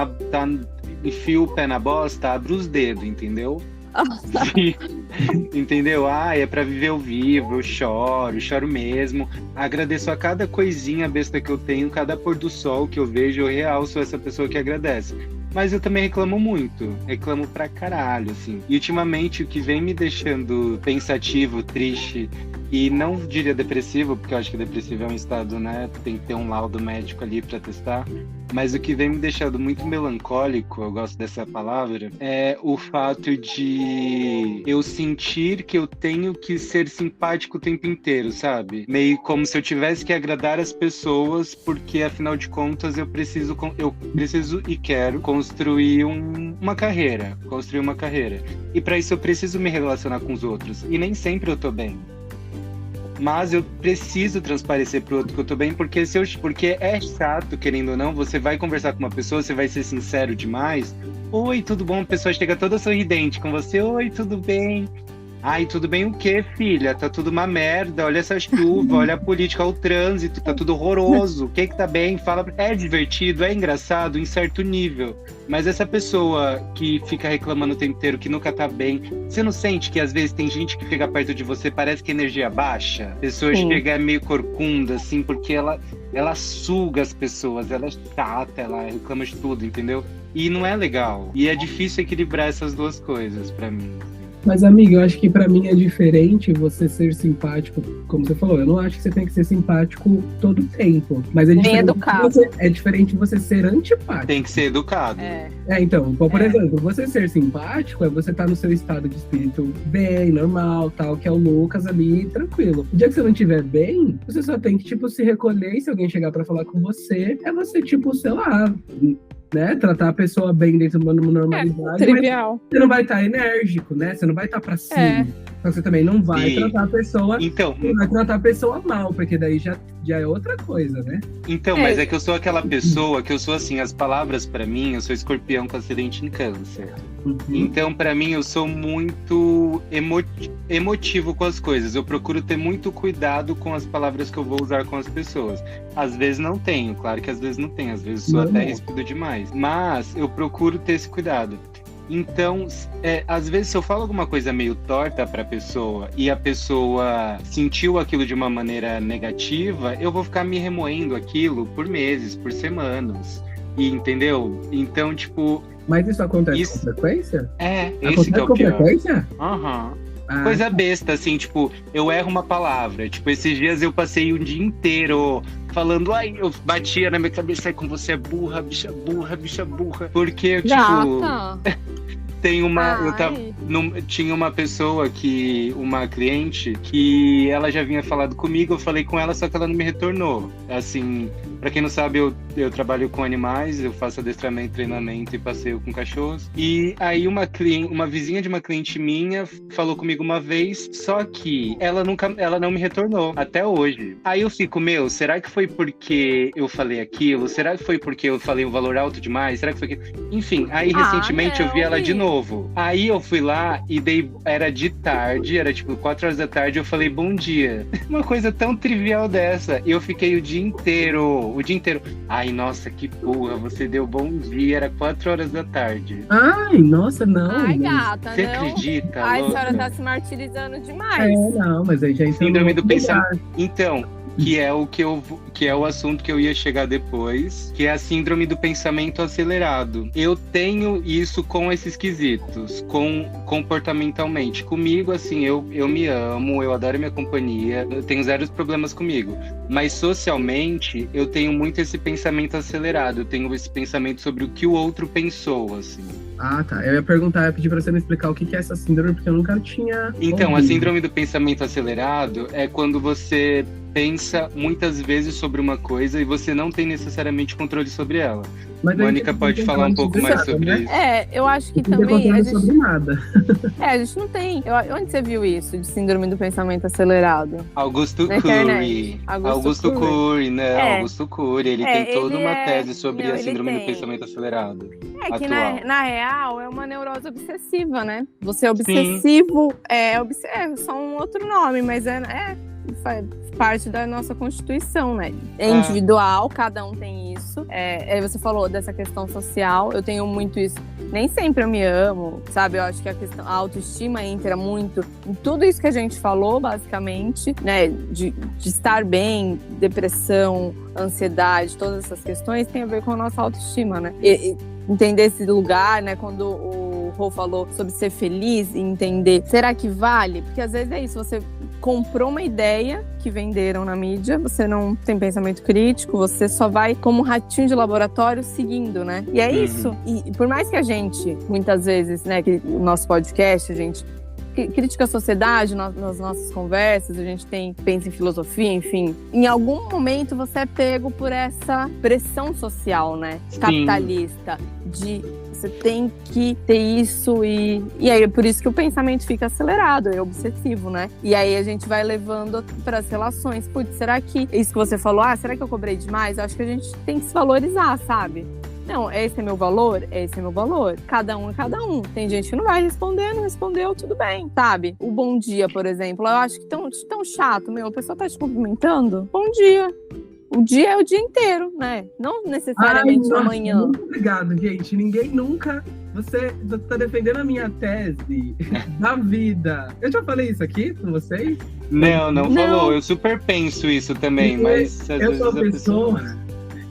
enfio o pé na bosta, abre os dedos, entendeu? Entendeu? É pra viver eu vivo, eu choro mesmo. Agradeço a cada coisinha besta que eu tenho, cada pôr do sol que eu vejo, eu real sou essa pessoa que agradece. Mas eu também reclamo pra caralho, assim. E ultimamente o que vem me deixando pensativo, triste, e não diria depressivo, porque eu acho que depressivo é um estado, né? Tem que ter um laudo médico ali pra testar. Mas o que vem me deixando muito melancólico, eu gosto dessa palavra, é o fato de eu sentir que eu tenho que ser simpático o tempo inteiro, sabe? Meio como se eu tivesse que agradar as pessoas, porque afinal de contas eu preciso e quero construir uma carreira. E pra isso eu preciso me relacionar com os outros. E nem sempre eu tô bem. Mas eu preciso transparecer pro outro que eu tô bem, porque é chato, querendo ou não, você vai conversar com uma pessoa, você vai ser sincero demais. Oi, tudo bom? A pessoa chega toda sorridente com você. Oi, tudo bem? Ai, tudo bem o quê, filha? Tá tudo uma merda, olha essa chuva, olha a política, olha o trânsito, tá tudo horroroso. O que tá bem? Fala. É divertido, é engraçado em certo nível. Mas essa pessoa que fica reclamando o tempo inteiro, que nunca tá bem, você não sente que às vezes tem gente que fica perto de você, parece que a energia baixa? A pessoa chega meio corcunda, assim, porque ela suga as pessoas, ela é chata, ela reclama de tudo, entendeu? E não é legal. E é difícil equilibrar essas duas coisas pra mim. Mas, amiga, eu acho que pra mim é diferente você ser simpático, como você falou. Eu não acho que você tem que ser simpático todo o tempo. Mas é diferente, é diferente você ser antipático. Tem que ser educado. Então, por exemplo, você ser simpático é você estar no seu estado de espírito bem, normal, tal, que é o Lucas ali, tranquilo. O dia que você não estiver bem, você só tem que, tipo, se recolher, e se alguém chegar pra falar com você, é você, tipo, sei lá, né, tratar a pessoa bem dentro de uma normalidade. Trivial. Você não vai estar enérgico, né? Você não vai estar pra cima. Então você também não vai tratar a pessoa. Então, não vai tratar a pessoa mal, porque daí já é outra coisa, né? Então, mas é que eu sou aquela pessoa que eu sou assim, as palavras pra mim, eu sou escorpião com acidente em câncer. Então, pra mim, eu sou muito emotivo com as coisas. Eu procuro ter muito cuidado com as palavras que eu vou usar com as pessoas. Às vezes não tenho, claro que às vezes não tenho. Às vezes sou até ríspido demais. Mas eu procuro ter esse cuidado. Então, às vezes, se eu falo alguma coisa meio torta pra pessoa e a pessoa sentiu aquilo de uma maneira negativa, eu vou ficar me remoendo aquilo por meses, por semanas. E, entendeu? Então, tipo... Mas isso acontece com frequência? Esse que é o pior. Com frequência? Coisa besta, assim, tipo, eu erro uma palavra. Tipo, esses dias eu passei um dia inteiro falando, eu batia na minha cabeça, com você é burra, bicha burra, bicha burra. Porque, tipo... tinha uma pessoa uma cliente, que ela já vinha falado comigo, eu falei com ela, só que ela não me retornou. Assim, pra quem não sabe, eu trabalho com animais, eu faço adestramento, treinamento e passeio com cachorros. E aí uma vizinha de uma cliente minha falou comigo uma vez, só que ela não me retornou, até hoje. Aí eu fico, será que foi porque eu falei aquilo? Será que foi porque eu falei um valor alto demais? Será que foi que... Enfim, aí recentemente eu vi ela de novo. Aí eu fui lá e era de tarde, era tipo 4 horas da tarde, eu falei bom dia. Uma coisa tão trivial dessa. E eu fiquei o dia inteiro. Ai, nossa, que burra, você deu bom dia, era 4 horas da tarde. Ai, nossa, não. Ai, gata, você acredita? Ai, a senhora tá se martirizando demais. Não, mas aí já entrou síndrome do pensamento. Então, que é o assunto que eu ia chegar depois, que é a síndrome do pensamento acelerado. Eu tenho isso com esses quesitos, comportamentalmente. Comigo, assim, eu me amo, eu adoro minha companhia, eu tenho zero problemas comigo. Mas socialmente, eu tenho muito esse pensamento acelerado, eu tenho esse pensamento sobre o que o outro pensou, assim. Ah, tá. Eu ia pedir pra você me explicar o que é essa síndrome, porque eu nunca tinha Então, ouvido. a síndrome do pensamento acelerado é quando você pensa muitas vezes sobre uma coisa e você não tem necessariamente controle sobre ela. Mas Mônica pode falar um pouco mais sobre isso. Eu acho que Não tem também controle sobre nada. a gente não tem. Onde você viu isso, de síndrome do pensamento acelerado? Augusto Na Cury. internet. Augusto Cury, né? É. Augusto Cury. Ele tem toda ele uma é- tese sobre não, a ele síndrome do tem. pensamento acelerado. É que atual. na real é uma neurose obsessiva, né? Você é obsessivo, é só um outro nome, mas faz parte da nossa constituição, né? É individual, cada um tem isso. Aí você falou dessa questão social, eu tenho muito isso. Nem sempre eu me amo, sabe? Eu acho que a autoestima entra muito em tudo isso que a gente falou, basicamente, né? De estar bem, depressão, ansiedade, todas essas questões tem a ver com a nossa autoestima, né? E entender esse lugar, né? Quando o Rô falou sobre ser feliz e entender, será que vale? Porque às vezes é isso, você comprou uma ideia que venderam na mídia, você não tem pensamento crítico, você só vai como um ratinho de laboratório seguindo, né? E é isso. E por mais que a gente, muitas vezes, né, que o nosso podcast, a gente critica a sociedade nas nossas conversas, a gente pensa em filosofia, enfim. Em algum momento você é pego por essa pressão social, né? Sim. Capitalista, de você tem que ter isso e aí é por isso que o pensamento fica acelerado, é obsessivo, né? E aí a gente vai levando para as relações. Putz, será que isso que você falou, será que eu cobrei demais? Eu acho que a gente tem que se valorizar, sabe? Não, esse é meu valor? Esse é meu valor. Cada um é cada um. Tem gente que não vai responder, não respondeu, tudo bem, sabe? O bom dia, por exemplo, eu acho que tão chato, a pessoa tá te cumprimentando. Bom dia. O dia é o dia inteiro, né? Não necessariamente amanhã. Muito obrigado, gente. Ninguém nunca... Você tá defendendo a minha tese da vida. Eu já falei isso aqui com vocês? Não falou. Eu super penso isso também, mas... às vezes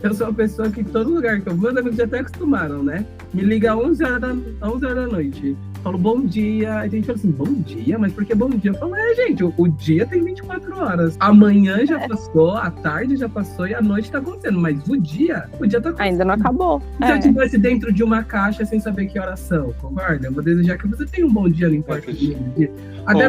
Eu sou uma pessoa que todo lugar que eu vou, meus amigos já até acostumaram, né? Me liga às 11 horas da noite. Falo, bom dia. A gente fala assim, bom dia? Mas por que bom dia? Eu falo, gente, o dia tem 24 horas. Amanhã já passou, a tarde já passou e a noite tá acontecendo. Mas o dia tá acontecendo. Ainda não acabou. Se eu estivesse dentro de uma caixa sem saber que horas são, concorda? Eu vou desejar que você tenha um bom dia, não importa o dia.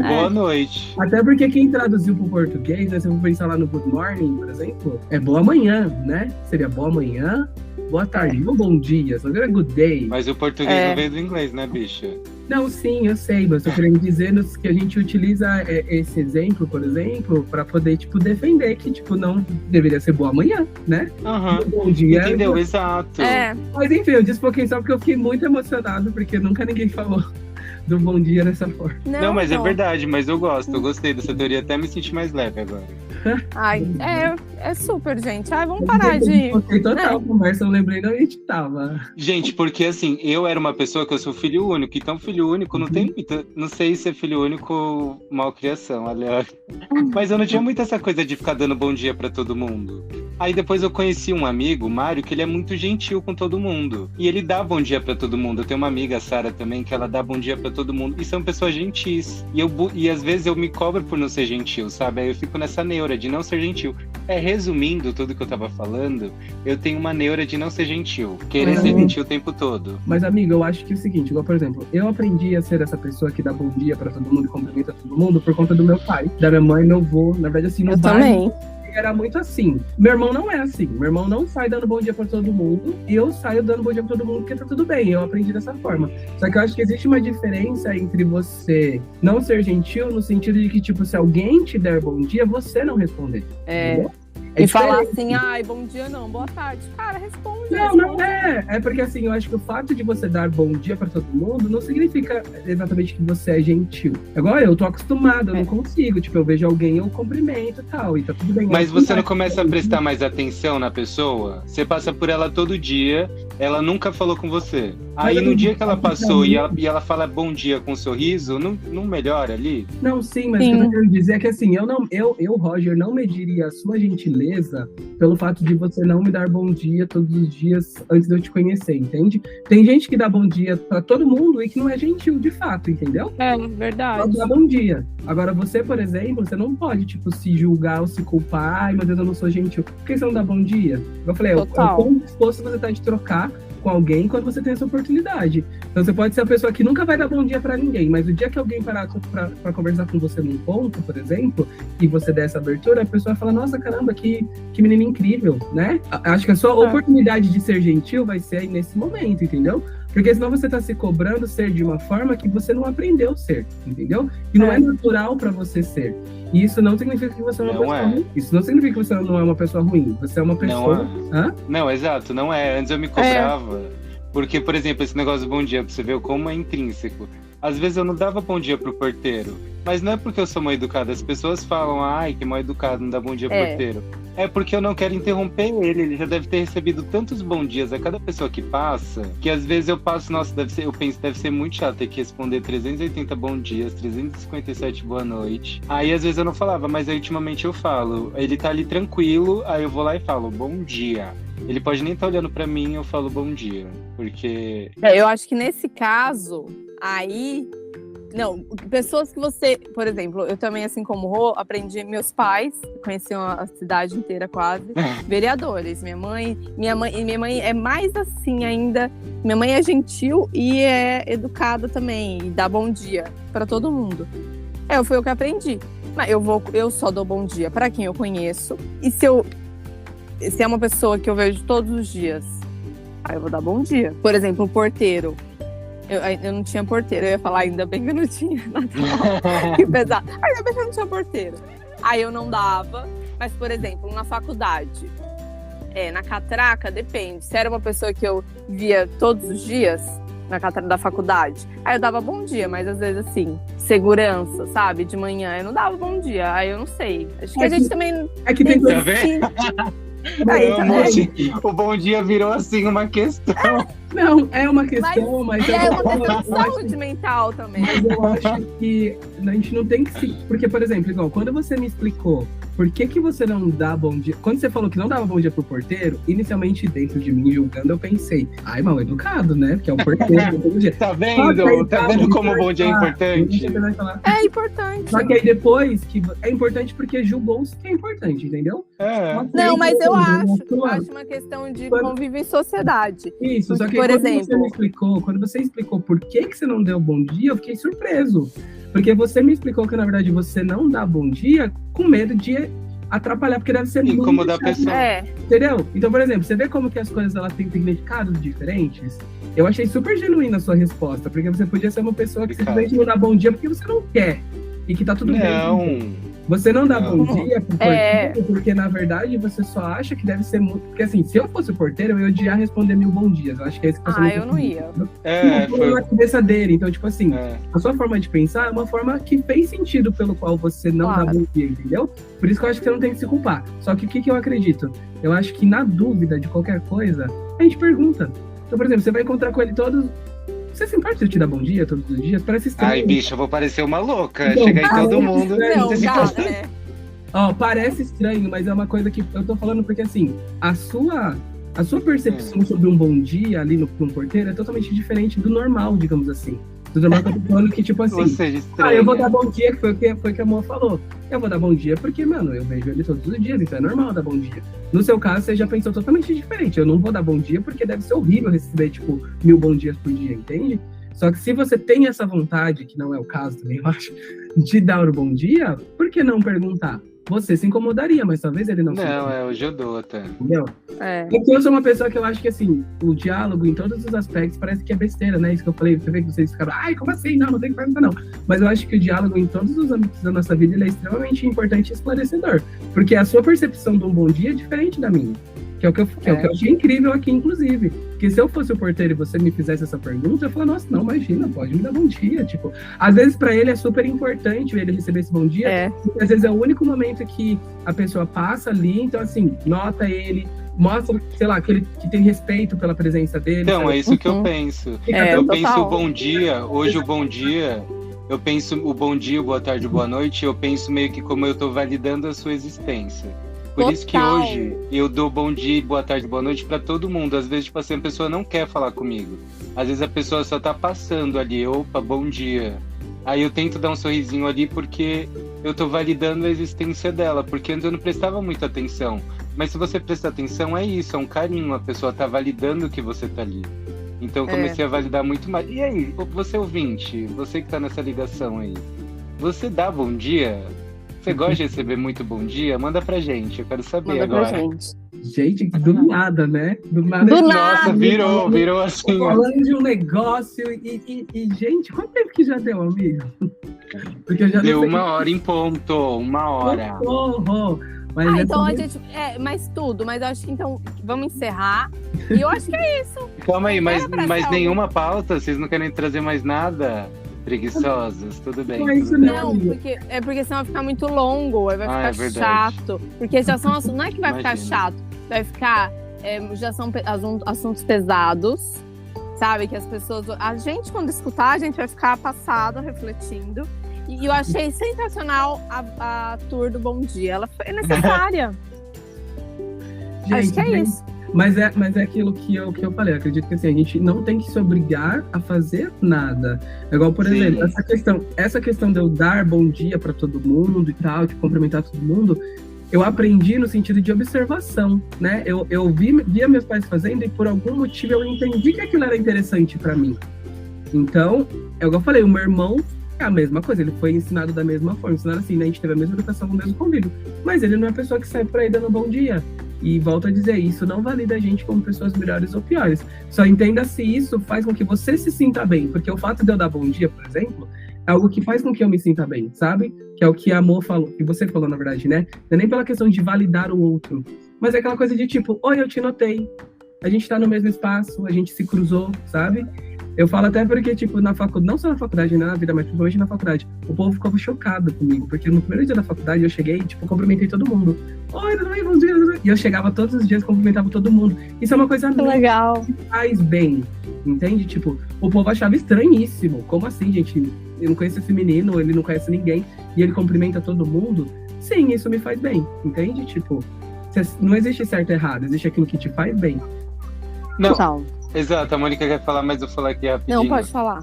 Boa noite. Até porque quem traduziu pro português, né, se eu for pensar lá no Good Morning, por exemplo, é boa manhã, né? Seria boa manhã, boa tarde, não bom dia, só que good day. Mas o português não veio do inglês, né, bicha? Não, sim, eu sei, mas eu tô querendo dizer que a gente utiliza esse exemplo, por exemplo, para poder, defender que, não deveria ser boa manhã, né? Bom dia. Entendeu? Exato. Mas enfim, eu disse pouquinho só porque eu fiquei muito emocionado, porque nunca ninguém falou do bom dia dessa forma. Não, mas é verdade, mas eu gosto. Eu gostei dessa teoria, até me senti mais leve agora. É super, gente. Vamos parar de... Porque total conversa, eu lembrei de onde a gente tava. Gente, porque assim, eu era uma pessoa que eu sou filho único, então filho único não tem muita... Não sei se é filho único ou malcriação, aliás. Mas eu não tinha muito essa coisa de ficar dando bom dia pra todo mundo. Aí depois eu conheci um amigo, o Mário, que ele é muito gentil com todo mundo. E ele dá bom dia pra todo mundo. Eu tenho uma amiga, a Sara, também, que ela dá bom dia pra todo mundo. E são pessoas gentis. E às vezes eu me cobro por não ser gentil, sabe? Aí eu fico nessa neura de não ser gentil. Resumindo tudo que eu tava falando, eu tenho uma neura de não ser gentil. Querer ser gentil o tempo todo. Mas, amigo, eu acho que é o seguinte, igual, por exemplo, eu aprendi a ser essa pessoa que dá bom dia pra todo mundo e cumprimenta todo mundo por conta do meu pai, da minha mãe, meu avô. Na verdade, assim, no bairro era muito assim. Meu irmão não é assim. Meu irmão não sai dando bom dia pra todo mundo. E eu saio dando bom dia pra todo mundo porque tá tudo bem. Eu aprendi dessa forma. Só que eu acho que existe uma diferença entre você não ser gentil no sentido de que, se alguém te der bom dia, você não responder. Entendeu? E falar assim, ai, bom dia não, boa tarde. Cara, responde. Não é. É porque assim, eu acho que o fato de você dar bom dia pra todo mundo não significa exatamente que você é gentil. Agora, eu tô acostumada, eu não consigo. Tipo, eu vejo alguém, eu cumprimento e tal, e tá tudo bem. Mas você não começa a prestar mais atenção na pessoa? Você passa por ela todo dia, ela nunca falou com você. Aí no dia que ela passou e ela fala bom dia com um sorriso, não melhora ali? Não, sim, mas o que eu tô querendo dizer é que assim, eu, Roger, não mediria a sua gentileza pelo fato de você não me dar bom dia todos os dias antes de eu te conhecer, entende? Tem gente que dá bom dia pra todo mundo e que não é gentil de fato, entendeu? É, verdade. Pode dar bom dia. Agora você, por exemplo, você não pode, tipo, se julgar ou se culpar. Ai, meu Deus, eu não sou gentil. Por que você não dá bom dia? Eu falei, eu tô disposto você tá de trocar com alguém quando você tem essa oportunidade. Então você pode ser a pessoa que nunca vai dar bom dia pra ninguém, mas o dia que alguém parar pra conversar com você num ponto, por exemplo, e você der essa abertura, a pessoa fala, nossa, caramba, que menina incrível, né? Acho que a sua oportunidade de ser gentil vai ser aí nesse momento, entendeu? Porque senão você tá se cobrando ser de uma forma que você não aprendeu a ser, entendeu? E não é natural pra você ser. E isso não significa que você é uma pessoa ruim. Isso não significa que você não é uma pessoa ruim. Você é uma pessoa... Não, exato, não é. Antes eu me cobrava. Porque, por exemplo, esse negócio do bom dia, pra você ver como é intrínseco. Às vezes eu não dava bom dia pro porteiro. Mas não é porque eu sou mal educado. As pessoas falam, ai, que mal educado, não dá bom dia pro porteiro. É porque eu não quero interromper ele. Ele já deve ter recebido tantos bons dias a cada pessoa que passa, que às vezes eu passo, nossa, eu penso, deve ser muito chato ter que responder 380 bom dias, 357 boa noite. Aí às vezes eu não falava, mas aí ultimamente eu falo. Ele tá ali tranquilo, aí eu vou lá e falo, bom dia. Ele pode nem estar olhando pra mim, eu falo bom dia. Porque... eu acho que nesse caso, aí... Não, pessoas que você... Por exemplo, eu também, assim como o Rô, aprendi... Meus pais conheciam a cidade inteira quase. Vereadores. Minha mãe é mais assim ainda. Minha mãe é gentil e é educada também. E dá bom dia pra todo mundo. Foi o que eu aprendi. Mas eu só dou bom dia pra quem eu conheço. E se é uma pessoa que eu vejo todos os dias, aí eu vou dar bom dia. Por exemplo, o porteiro. Eu não tinha porteiro, eu ia falar, ainda bem que eu não tinha. Que pesado. Ainda bem que eu não tinha porteiro. Aí eu não dava, mas, por exemplo, na faculdade, na catraca, depende. Se era uma pessoa que eu via todos os dias, na catraca da faculdade, aí eu dava bom dia, mas às vezes assim, segurança, sabe? De manhã, eu não dava bom dia, aí eu não sei. Acho que a gente também... É que tem tá vendo? O bom dia virou assim uma questão. Não, é uma questão, mas é uma questão de saúde mental também. Mas eu acho que a gente não tem que se... Porque, por exemplo, igual, quando você me explicou por que você não dá bom dia... Quando você falou que não dava bom dia pro porteiro, inicialmente dentro de mim, julgando, eu pensei, ai, mal educado, né? Porque é o porteiro. Todo dia. Tá vendo? Tá vendo como o bom dia é importante? É importante. Só que aí depois, que é importante porque julgou-se que é importante, entendeu? Não, mas eu acho uma questão de convívio em sociedade. Isso, só que por exemplo, quando você explicou por que você não deu bom dia, eu fiquei surpreso. Porque você me explicou que, na verdade, você não dá bom dia com medo de atrapalhar, porque deve ser muito incomodar a pessoa. Entendeu? Então, por exemplo, você vê como que as coisas elas têm significados diferentes? Eu achei super genuína a sua resposta, porque você podia ser uma pessoa que simplesmente não dá bom dia porque você não quer. E que tá tudo bem. Você não dá bom dia pro porteiro, porque na verdade você só acha que deve ser muito. Porque assim, se eu fosse porteiro, eu ia odiar responder 1000 bom dias. Eu acho que é isso que eu não ia. Foi na cabeça dele. Então, tipo assim, a sua forma de pensar é uma forma que fez sentido pelo qual você não dá bom dia, entendeu? Por isso que eu acho que você não tem que se culpar. Só que o que eu acredito? Eu acho que na dúvida de qualquer coisa, a gente pergunta. Então, por exemplo, você vai encontrar com ele todos. Você se importa de eu te dar bom dia todos os dias? Parece estranho. Ai, bicho, eu vou parecer uma louca. Chegar em todo mundo. Parece estranho, mas é uma coisa que eu tô falando porque, assim, a sua percepção sobre um bom dia ali no porteiro é totalmente diferente do normal, digamos assim. Do normal que eu tô falando que, tipo assim, eu vou dar bom dia, que foi o que a Moa falou. Eu vou dar bom dia porque, mano, eu vejo ele todos os dias, então é normal dar bom dia. No seu caso, você já pensou totalmente diferente. Eu não vou dar bom dia porque deve ser horrível receber, tipo, 1000 bom dias por dia, entende? Só que se você tem essa vontade, que não é o caso também, eu acho, de dar o bom dia, por que não perguntar? você se incomodaria, mas talvez ele não se incomodaria. Hoje eu dou até. Entendeu? É. Porque eu sou uma pessoa que eu acho que, assim, o diálogo em todos os aspectos parece que é besteira, né? Isso que eu falei, você vê que vocês ficaram, ai, como assim? Não tem que perguntar, não. Mas eu acho que o diálogo em todos os âmbitos da nossa vida, ele é extremamente importante e esclarecedor. Porque a sua percepção de um bom dia é diferente da minha. Que é o que eu achei incrível aqui, inclusive. Porque se eu fosse o porteiro e você me fizesse essa pergunta, eu falaria, nossa, não, imagina, pode me dar bom dia. Tipo, às vezes pra ele é super importante ele receber esse bom dia, porque às vezes é o único momento que a pessoa passa ali, então assim, nota ele, mostra, sei lá, que tem respeito pela presença dele. Então, sabe? é isso que eu penso. Eu penso o bom dia, hoje o bom dia, eu penso o bom dia, o boa tarde, o boa noite, eu penso meio que como eu tô validando a sua existência. Por isso que hoje eu dou bom dia, boa tarde, boa noite pra todo mundo. Às vezes, tipo assim, a pessoa não quer falar comigo. Às vezes a pessoa só tá passando ali, opa, bom dia. Aí eu tento dar um sorrisinho ali porque eu tô validando a existência dela, porque antes eu não prestava muita atenção. Mas se você prestar atenção, é isso, é um carinho, a pessoa tá validando que você tá ali. Então eu comecei a validar muito mais. E aí, você ouvinte, você que tá nessa ligação aí, você dá bom dia? Você gosta de receber muito bom dia? Manda pra gente, eu quero saber Manda agora. pra gente. Gente, do nada, né? Do nada. Nossa, virou assim. Falando de um negócio e, gente, quanto tempo que já deu, amigo? Porque eu já deu 1 hora em ponto, 1 hora. Mas então a gente. Mas tudo, mas eu acho que então vamos encerrar. E eu acho que é isso. Calma aí, mas nenhuma pauta? Vocês não querem trazer mais nada? Preguiçosos, tudo bem. Não, porque senão vai ficar muito longo, aí vai ficar chato. Porque já são assuntos. Não é que vai ficar chato, vai ficar. Já são assuntos pesados, sabe? Que as pessoas. A gente, quando escutar, a gente vai ficar passado, refletindo. E eu achei sensacional a tour do Bom Dia. Ela foi necessária. Gente, acho que é isso. Mas é aquilo que eu falei. Eu acredito que assim, a gente não tem que se obrigar a fazer nada. Igual, por exemplo, essa questão de eu dar bom dia para todo mundo e tal, de cumprimentar todo mundo, eu aprendi no sentido de observação, né? Eu via meus pais fazendo e por algum motivo eu entendi que aquilo era interessante para mim. Então, é igual eu falei, o meu irmão é a mesma coisa, ele foi ensinado da mesma forma, ensinado assim, né? A gente teve a mesma educação, o mesmo convívio. Mas ele não é a pessoa que sai por aí dando bom dia. E volto a dizer, isso não valida a gente como pessoas melhores ou piores. Só entenda se isso faz com que você se sinta bem. Porque o fato de eu dar bom dia, por exemplo, é algo que faz com que eu me sinta bem, sabe? Que é o que a Amor falou, que você falou, na verdade, né? Não é nem pela questão de validar o outro, mas é aquela coisa de tipo, oi, eu te notei. A gente tá no mesmo espaço, a gente se cruzou, sabe? Eu falo até porque, tipo, na faculdade, não só na faculdade, né, na vida, mas principalmente na faculdade, o povo ficava chocado comigo, porque no primeiro dia da faculdade eu cheguei, tipo, cumprimentei todo mundo. Oi, tudo bem, bom dia, tudo bem? E eu chegava todos os dias e cumprimentava todo mundo. Isso é uma coisa legal, que faz bem, entende? Tipo, o povo achava estranhíssimo. Como assim, gente? Eu não conheço esse menino, ele não conhece ninguém, e ele cumprimenta todo mundo? Sim, isso me faz bem, entende? Tipo, não existe certo e errado, existe aquilo que te faz bem. Não. Total. Exato, a Mônica quer falar, mas eu vou falar aqui rapidinho. Não, pode falar.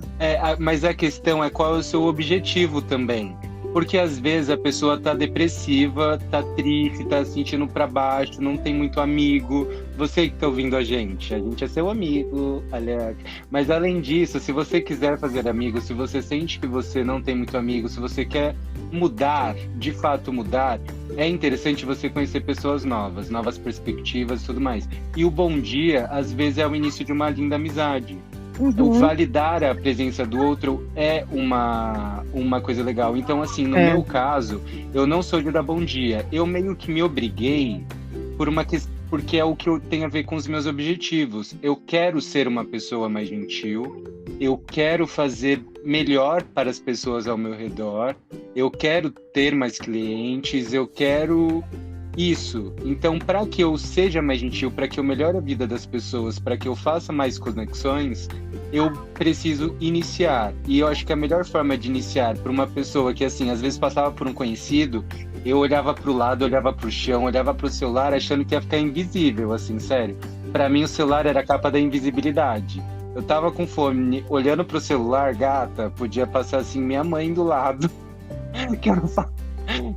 Mas a questão é qual é o seu objetivo também. Porque às vezes a pessoa tá depressiva, tá triste, tá se sentindo pra baixo, não tem muito amigo. Você que tá ouvindo a gente é seu amigo, aliás. Mas além disso, se você quiser fazer amigos, se você sente que você não tem muito amigo, se você quer mudar, de fato mudar, é interessante você conhecer pessoas novas perspectivas e tudo mais. E o bom dia, às vezes, é o início de uma linda amizade. O validar a presença do outro é uma coisa legal. Então, assim, no meu caso, eu não sou de dar bom dia. Eu meio que me obriguei por uma questão, porque é o que tem a ver com os meus objetivos. Eu quero ser uma pessoa mais gentil, eu quero fazer melhor para as pessoas ao meu redor, eu quero ter mais clientes, eu quero isso. Então, para que eu seja mais gentil, para que eu melhore a vida das pessoas, para que eu faça mais conexões, eu preciso iniciar. E eu acho que a melhor forma de iniciar para uma pessoa que, assim, às vezes passava por um conhecido, eu olhava para o lado, olhava para o chão, olhava para o celular, achando que ia ficar invisível, assim, sério. Para mim, o celular era a capa da invisibilidade. Eu tava com fome, olhando pro celular, gata, podia passar, assim, minha mãe do lado.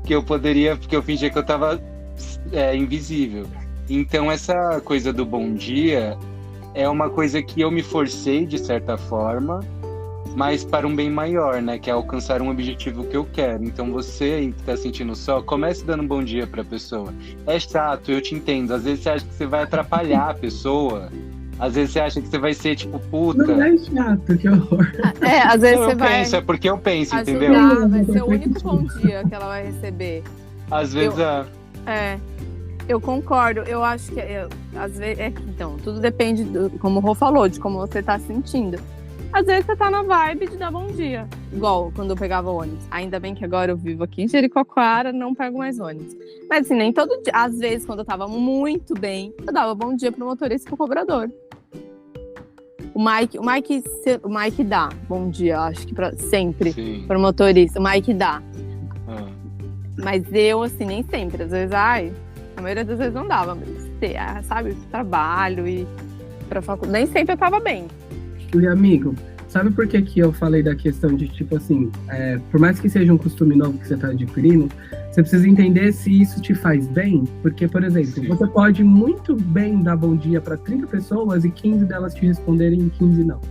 que eu poderia, porque eu fingia que eu tava invisível. Então essa coisa do bom dia é uma coisa que eu me forcei de certa forma, mas para um bem maior, né? Que é alcançar um objetivo que eu quero. Então você aí que tá sentindo só, comece dando um bom dia pra pessoa. É chato, eu te entendo. Às vezes você acha que você vai atrapalhar a pessoa. Às vezes você acha que você vai ser tipo, puta. Não é chato, que horror. Às vezes Não, você eu vai penso, é porque eu penso, ajudar, entendeu? vai ser o único bom dia que ela vai receber. Às vezes Eu concordo. Eu acho que às vezes, então, tudo depende como o Rô falou, de como você tá sentindo. Às vezes você tá na vibe de dar bom dia. Igual quando eu pegava ônibus. Ainda bem que agora eu vivo aqui em Jericoacoara, não pego mais ônibus. Mas assim, nem todo dia. Às vezes, quando eu tava muito bem, eu dava bom dia pro motorista e pro cobrador. O Mike dá bom dia, acho que sempre. Sim. Pro motorista. O Mike dá. Ah. Mas eu, assim, nem sempre. Às vezes, a maioria das vezes não dava. Mas, sabe, trabalho e pra faculdade. Nem sempre eu tava bem. E amigo, sabe por que eu falei da questão de, tipo assim, por mais que seja um costume novo que você tá adquirindo, você precisa entender se isso te faz bem, porque, por exemplo, Sim. Você pode muito bem dar bom dia para 30 pessoas e 15 delas te responderem e 15 não.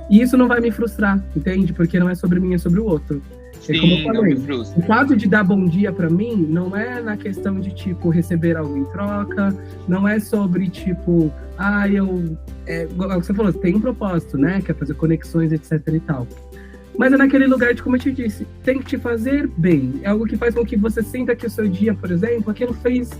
E isso não vai me frustrar, entende? Porque não é sobre mim, é sobre o outro. Sim, como eu falei, não me frustra. o fato de dar bom dia pra mim não é na questão de, tipo, receber algo em troca, não é sobre, tipo, igual você falou, tem um propósito, né, que é fazer conexões, etc e tal. Mas é naquele lugar de, como eu te disse, tem que te fazer bem. É algo que faz com que você sinta que o seu dia, por exemplo, aquilo fez...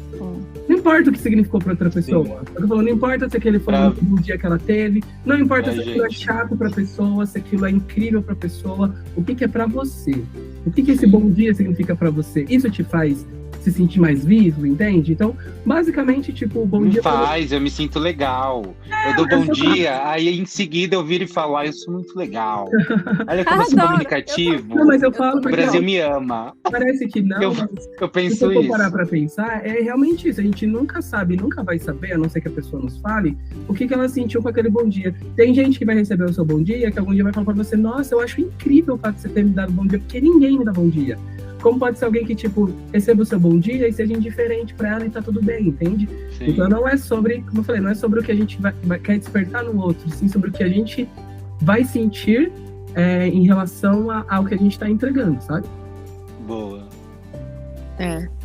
Não importa o que significou pra outra pessoa. Eu tô falando, não importa se aquele foi o último dia que ela teve, não importa se aquilo é chato pra pessoa, se aquilo é incrível pra pessoa, o que é pra você. O que esse bom dia significa pra você? Isso te faz se sentir mais vivo, entende? Então, basicamente, tipo, o bom dia... eu me sinto legal. Eu dou bom dia, aí em seguida eu viro e falo, eu sou muito legal. Olha como eu sou comunicativo. Não, mas eu falo... O Brasil me ama. Parece que não, eu penso se eu isso. parar pra pensar, é realmente isso. A gente nunca sabe, nunca vai saber, a não ser que a pessoa nos fale, o que ela sentiu com aquele bom dia. Tem gente que vai receber o seu bom dia, que algum dia vai falar pra você, nossa, eu acho incrível o fato de você ter me dado bom dia, porque ninguém me dá bom dia. Como pode ser alguém que, tipo, receba o seu bom dia e seja indiferente pra ela e tá tudo bem, entende? Sim. Então não é sobre, como eu falei, não é sobre o que a gente quer despertar no outro, sim sobre o que a gente vai sentir em relação ao que a gente tá entregando, sabe? Boa.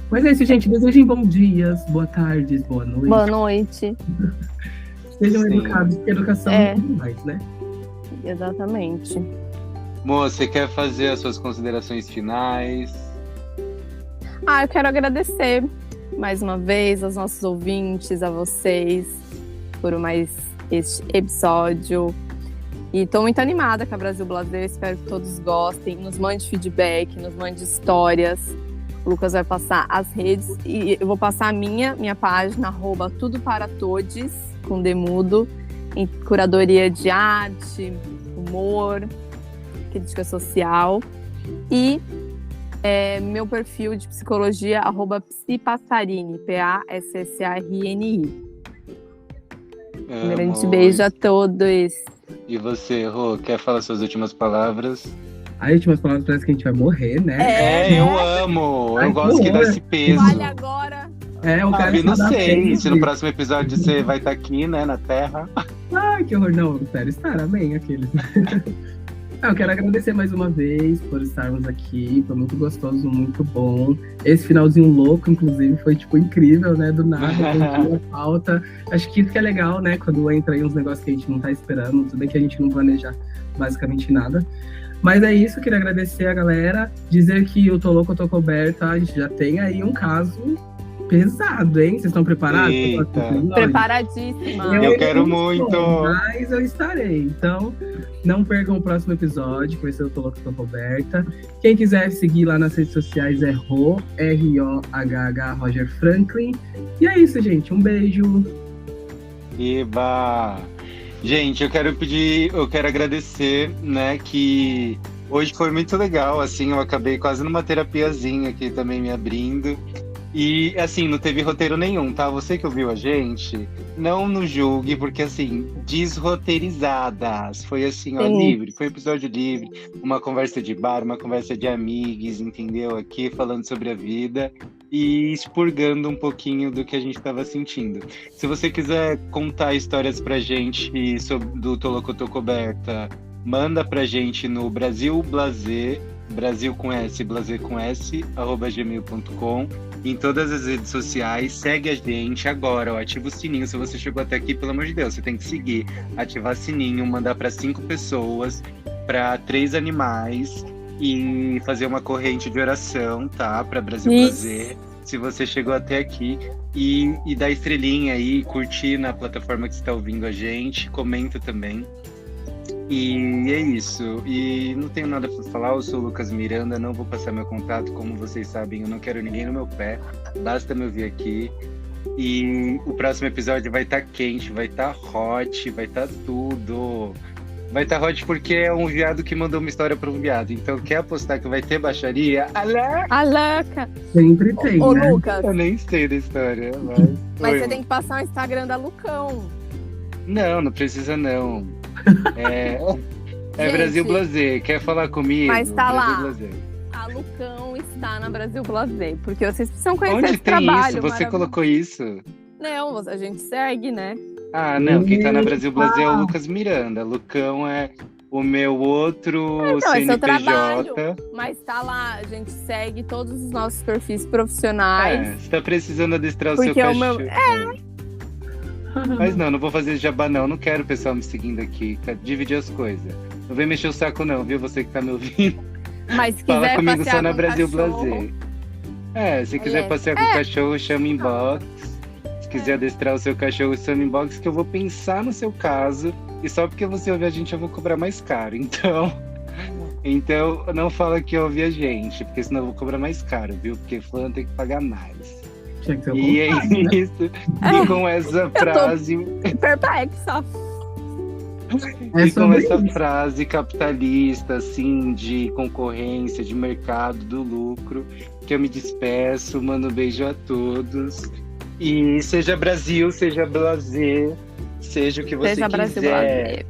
Mas é isso, gente. Desejem bons dias, boa tardes, boa noite. Boa noite. Sejam educados, porque educação é demais, né? Exatamente. Moça, você quer fazer as suas considerações finais? Eu quero agradecer mais uma vez aos nossos ouvintes, a vocês, por mais este episódio. E tô muito animada com a Brasil Blazer, espero que todos gostem. Nos mande feedback, nos mande histórias. O Lucas vai passar as redes e eu vou passar a minha página, @tudoparatodes, com Demudo, em curadoria de arte, humor, crítica social. E meu perfil de psicologia, @psipassarini, PASSARNI. Um grande beijo a todos. E você, Rô, quer falar suas últimas palavras? As últimas palavras parece que a gente vai morrer, né? Eu amo. Eu gosto que dá esse peso. Vale agora. O cara não sei se no próximo episódio você vai estar aqui, né, na Terra. Ai, que horror. Não, sério, estar, amém, aqueles. Eu quero agradecer mais uma vez por estarmos aqui, foi muito gostoso, muito bom. Esse finalzinho louco, inclusive, foi, tipo, incrível, né, do nada, a pauta. Acho que isso que é legal, né, quando entra aí uns negócios que a gente não tá esperando, tudo bem que a gente não planeja basicamente nada. Mas é isso, queria agradecer a galera, dizer que o Tô Louco, Eu Tô Coberta, a gente já tem aí um caso pesado, hein? Vocês estão preparados? Preparadíssima. Eu quero muito. Mas eu estarei. Então, não percam o próximo episódio, que vai ser o Tô Louco, Tô Coberta. Quem quiser seguir lá nas redes sociais é ROHH Roger Franklin. E é isso, gente. Um beijo. Eba! Gente, eu quero agradecer, né, que hoje foi muito legal, assim, eu acabei quase numa terapiazinha aqui também me abrindo. E, assim, não teve roteiro nenhum, tá? Você que ouviu a gente, não nos julgue, porque, assim, desroteirizadas. Foi, assim, ó, livre. Foi um episódio livre, uma conversa de bar, uma conversa de amigos, entendeu? Aqui, falando sobre a vida e expurgando um pouquinho do que a gente estava sentindo. Se você quiser contar histórias pra gente do Tô Louco, Tô Coberta, manda pra gente no Brasil Blazer, Brasil com S, Blazer com S, @gmail.com, em todas as redes sociais. Segue a gente agora, ó, ativa o sininho. Se você chegou até aqui, pelo amor de Deus, você tem que seguir, ativar sininho, mandar para 5 pessoas, para 3 animais e fazer uma corrente de oração, tá? Para Brasil Blazer. Se você chegou até aqui, e dá estrelinha aí, curtir na plataforma que você está ouvindo a gente, comenta também. E é isso. E não tenho nada para falar, eu sou o Lucas Miranda, não vou passar meu contato, como vocês sabem, eu não quero ninguém no meu pé, basta me ouvir aqui. E o próximo episódio vai estar quente, vai estar hot, vai estar tudo. Vai estar hot porque é um viado que mandou uma história para um viado. Então, quer apostar que vai ter baixaria? Aleca! Sempre tem, Ô, né? Lucas, Eu nem sei da história, mas você tem que passar o Instagram da Lucão. Não precisa não. É Gente, Brasil Blazer. Quer falar comigo? Mas tá Brasil lá. Blazer. A Lucão está na Brasil Blazer, porque vocês precisam conhecer Onde esse tem trabalho. isso? Você maravilhoso. colocou isso? Não, a gente segue, né? Ah, não. Quem tá na Brasil Blazer é o Lucas Miranda. Lucão é o meu outro Então, esse é o CNPJ. trabalho. Mas tá lá, a gente segue todos os nossos perfis profissionais. Você tá precisando adestrar o seu Porque o cachorro. meu- Mas não vou fazer jabá não quero o pessoal me seguindo aqui, dividir as coisas. Não vem mexer o saco não, viu? Você que tá me ouvindo. Mas se Fala quiser comigo passear só na com Brasil cachorro, Blazer. Se quiser passear com o cachorro, chama inbox. Se quiser adestrar o seu cachorro, chama inbox, que eu vou pensar no seu caso. E só porque você ouve a gente, eu vou cobrar mais caro. Então não fala que ouve a gente, porque senão eu vou cobrar mais caro, viu? Porque fã tem que pagar mais. Tinha que ser o E é contrário, né? isso. E com essa frase... perplexa. É E com sobre essa isso. frase capitalista, assim, de concorrência, de mercado, do lucro, que eu me despeço, mando um beijo a todos. E seja Brasil, seja Blazer, seja o que você Seja Brasil quiser. Blazer.